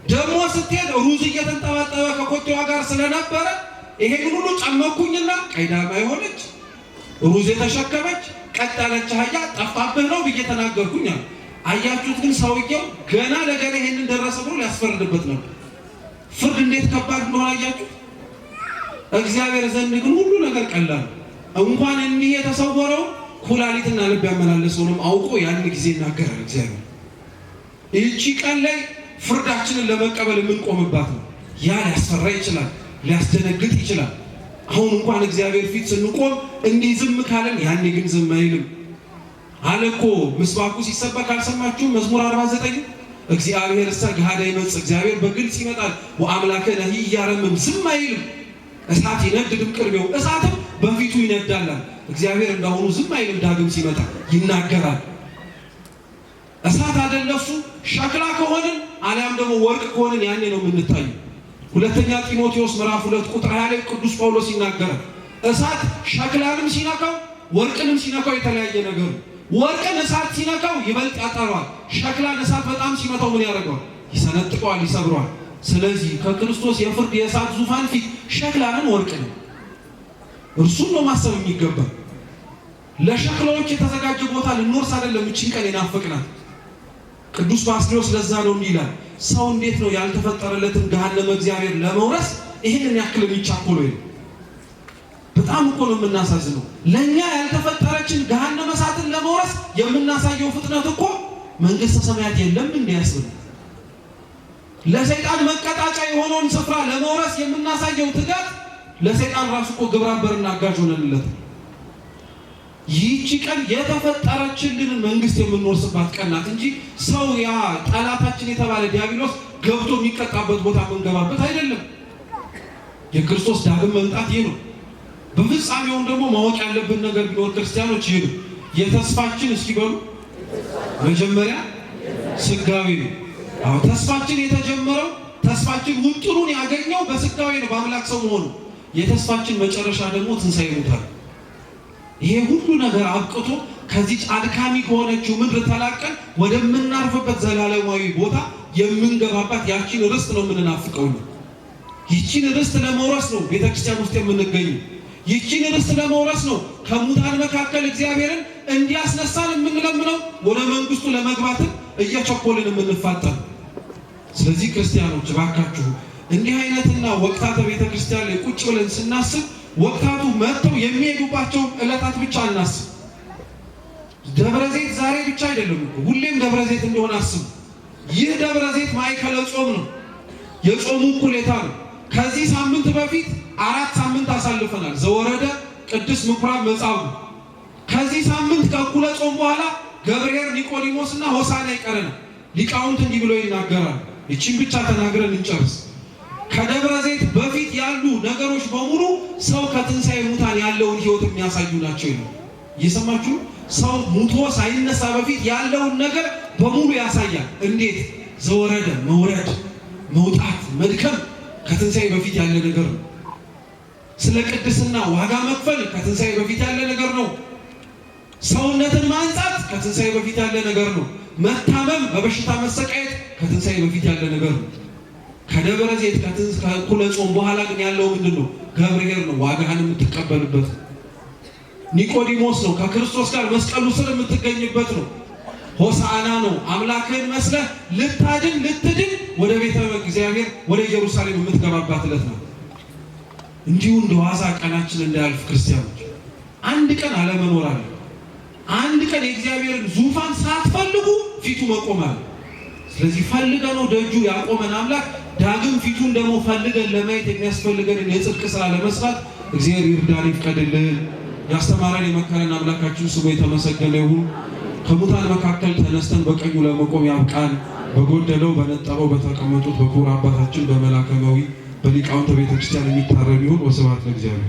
ደግሞ ስትሄድ ሩዝ እየተንጠባጠበ ከኮቴዋ ጋር ስለነበረ ይሄን ሁሉ ጨመኩኝና ቀይዳማ የሆነች ሩዝ የተሸከመች ቀጥ ያለች አህያ ጠፋብህ ነው ብዬ ተናገርኩኝ። አያችሁት? ግን ሰውየው ገና ለገና ይሄንን ደረሰ ብሎ ሊያስፈርድበት ነበር። ፍርድ እንዴት ከባድ እንደሆነ አያችሁት? እግዚአብሔር ዘንድ ግን ሁሉ ነገር ቀላል። እንኳን እንዲህ የተሰወረው ኩላሊትና ልብ ያመላለሰውንም አውቆ ያን ጊዜ ይናገራል እግዚአብሔር። ይህቺ ቀን ላይ ፍርዳችንን ለመቀበል የምንቆምባት ነው። ያ ሊያስፈራ ይችላል፣ ሊያስደነግጥ ይችላል። አሁን እንኳን እግዚአብሔር ፊት ስንቆም እንዲህ ዝም ካለን ያኔ ግን ዝም አይልም አለ እኮ። ምስባኩ ሲሰበክ አልሰማችሁም? መዝሙር 49 እግዚአብሔር እሰ ገሃደ ይመጽእ፣ እግዚአብሔር በግልጽ ይመጣል። ወአምላከ ነሂ ኢያረምም፣ ዝም አይልም። እሳት ይነድድም ቅርቤው፣ እሳትም በፊቱ ይነዳል። እግዚአብሔር እንዳሁኑ ዝም አይልም። ዳግም ሲመጣ ይናገራል። እሳት አይደለሱ ሸክላ ከሆንን አሊያም ደግሞ ወርቅ ከሆንን ያኔ ነው የምንታየው። ሁለተኛ ጢሞቴዎስ ምዕራፍ 2 ቁጥር 20 ላይ ቅዱስ ጳውሎስ ይናገራል። እሳት ሸክላንም ሲነካው ወርቅንም ሲነካው የተለያየ ነገር ነው። ወርቅን እሳት ሲነካው ይበልጥ ያጠራዋል። ሸክላን እሳት በጣም ሲመታው ምን ያደርገዋል? ይሰነጥቀዋል፣ ይሰብረዋል። ስለዚህ ከክርስቶስ የፍርድ የእሳት ዙፋን ፊት ሸክላንን ወርቅንም እርሱን ነው ማሰብ የሚገባ። ለሸክላዎች የተዘጋጀ ቦታ ልንወርስ አይደለም እቺን ቀን የናፈቅናት። ቅዱስ ባስልዮስ ለዛ ነው እንዲህ ይላል፣ ሰው እንዴት ነው ያልተፈጠረለትን ገሃነመ እግዚአብሔር ለመውረስ ይህንን ያክል የሚቻኮለው? በጣም እኮ ነው የምናሳዝነው። ለኛ ያልተፈጠረችን ገሃነመ እሳትን ለመውረስ የምናሳየው ፍጥነት እኮ መንግስተ ሰማያት የለም እንዲያስብ። ለሰይጣን መቀጣጫ የሆነውን ስፍራ ለመውረስ የምናሳየው ትጋት ለሰይጣን ራሱ እኮ ግብረ አበርና አጋዥ ሆነንለት። ይህቺ ቀን የተፈጠረችልንን መንግስት የምንወርስባት ቀን ናት እንጂ ሰው ያ ጠላታችን የተባለ ዲያብሎስ ገብቶ የሚቀጣበት ቦታ የምንገባበት አይደለም። የክርስቶስ ዳግም መምጣት ይህ ነው። በፍጻሜውም ደግሞ ማወቅ ያለብን ነገር ቢኖር ክርስቲያኖች ይሄዱ የተስፋችን እስኪ በሉ መጀመሪያ ስጋዊ ነው። አሁን ተስፋችን የተጀመረው ተስፋችን ውጥሩን ያገኘው በስጋዊ ነው፣ በአምላክ ሰው መሆኑ። የተስፋችን መጨረሻ ደግሞ ትንሣኤ ሙታን። ይሄ ሁሉ ነገር አብቅቶ ከዚህ አድካሚ ከሆነችው ምድር ተላቀን ወደምናርፍበት ዘላለማዊ ቦታ የምንገባባት ያቺን ርስት ነው የምንናፍቀው። ይቺን ርስት ለመውረስ ነው ቤተክርስቲያን ውስጥ የምንገኘው። ይቺን ርስት ለመውረስ ነው ከሙታን መካከል እግዚአብሔርን እንዲያስነሳን የምንለምነው፣ ወደ መንግስቱ ለመግባትን እየቸኮልን የምንፋጠን። ስለዚህ ክርስቲያኖች እባካችሁ እንዲህ አይነትና ወቅታተ ቤተክርስቲያን ላይ ቁጭ ብለን ስናስብ ወቅታቱ መጥተው የሚሄዱባቸው ዕለታት ብቻ እናስብ። ደብረ ዘይት ዛሬ ብቻ አይደለም እኮ ሁሌም ደብረ ዘይት እንደሆነ አስቡ። ይህ ደብረ ዘይት ማዕከለ ጾም ነው፣ የጾሙ እኩሌታ ነው። ከዚህ ሳምንት በፊት 4 ሳምንት አሳልፈናል። ዘወረደ፣ ቅዱስ ምኩራብ፣ መጻጉዕ። ከዚህ ሳምንት ከእኩለ ጾም በኋላ ገብርኤል፣ ኒቆዲሞስና ሆሳዕና ይቀረናል። ሊቃውንት እንዲህ ብለው ይናገራሉ። ይቺን ብቻ ተናግረን እንጨርስ። ከደብረ ዘይት በፊት ያሉ ነገሮች በሙሉ ሰው ከትንሣኤ ሙታን ያለውን ሕይወት የሚያሳዩ ናቸው ይላል። እየሰማችሁ? ሰው ሙቶ ሳይነሳ በፊት ያለውን ነገር በሙሉ ያሳያል። እንዴት? ዘወረደ፣ መውረድ፣ መውጣት፣ መድከም ከትንሣኤ በፊት ያለ ነገር ነው። ስለ ቅድስና ዋጋ መክፈል ከትንሣኤ በፊት ያለ ነገር ነው። ሰውነትን ማንጻት ከትንሣኤ በፊት ያለ ነገር ነው። መታመም፣ በበሽታ መሰቃየት ከትንሣኤ በፊት ያለ ነገር ነው። ከደብረ ዘይት ከእኩለ ጾም በኋላ ግን ያለው ምንድን ነው? ገብርኤል ነው፣ ዋጋህን የምትቀበልበት ነው። ኒቆዲሞስ ነው፣ ከክርስቶስ ጋር መስቀሉ ስር የምትገኝበት ነው። ሆሳዕና ነው፣ አምላክህን መስለህ ልትድን ወደ ቤተ እግዚአብሔር ወደ ኢየሩሳሌም የምትገባባት ዕለት ነው። እንዲሁ እንደ ዋዛ ቀናችን እንዳያልፍ ክርስቲያኖች፣ አንድ ቀን አለመኖር አለ። አንድ ቀን የእግዚአብሔርን ዙፋን ሳትፈልጉ ፊቱ መቆም አለ። ስለዚህ ፈልገን ነው ደጁ ያቆመን አምላክ ዳግም ፊቱን ደግሞ ፈልገን ለማየት የሚያስፈልገንን የጽድቅ ስራ ለመስራት እግዚአብሔር ይርዳን፣ ይፍቀድልን። ያስተማረን የመከረን አምላካችን ስሙ የተመሰገነ ይሁን። ከሙታን መካከል ተነስተን በቀኙ ለመቆም ያብቃን። በጎደለው በነጠበው በተቀመጡት በክቡር አባታችን በመላከማዊ በሊቃውንተ ቤተክርስቲያን የሚታረም ይሁን። ወስብሐት ለእግዚአብሔር።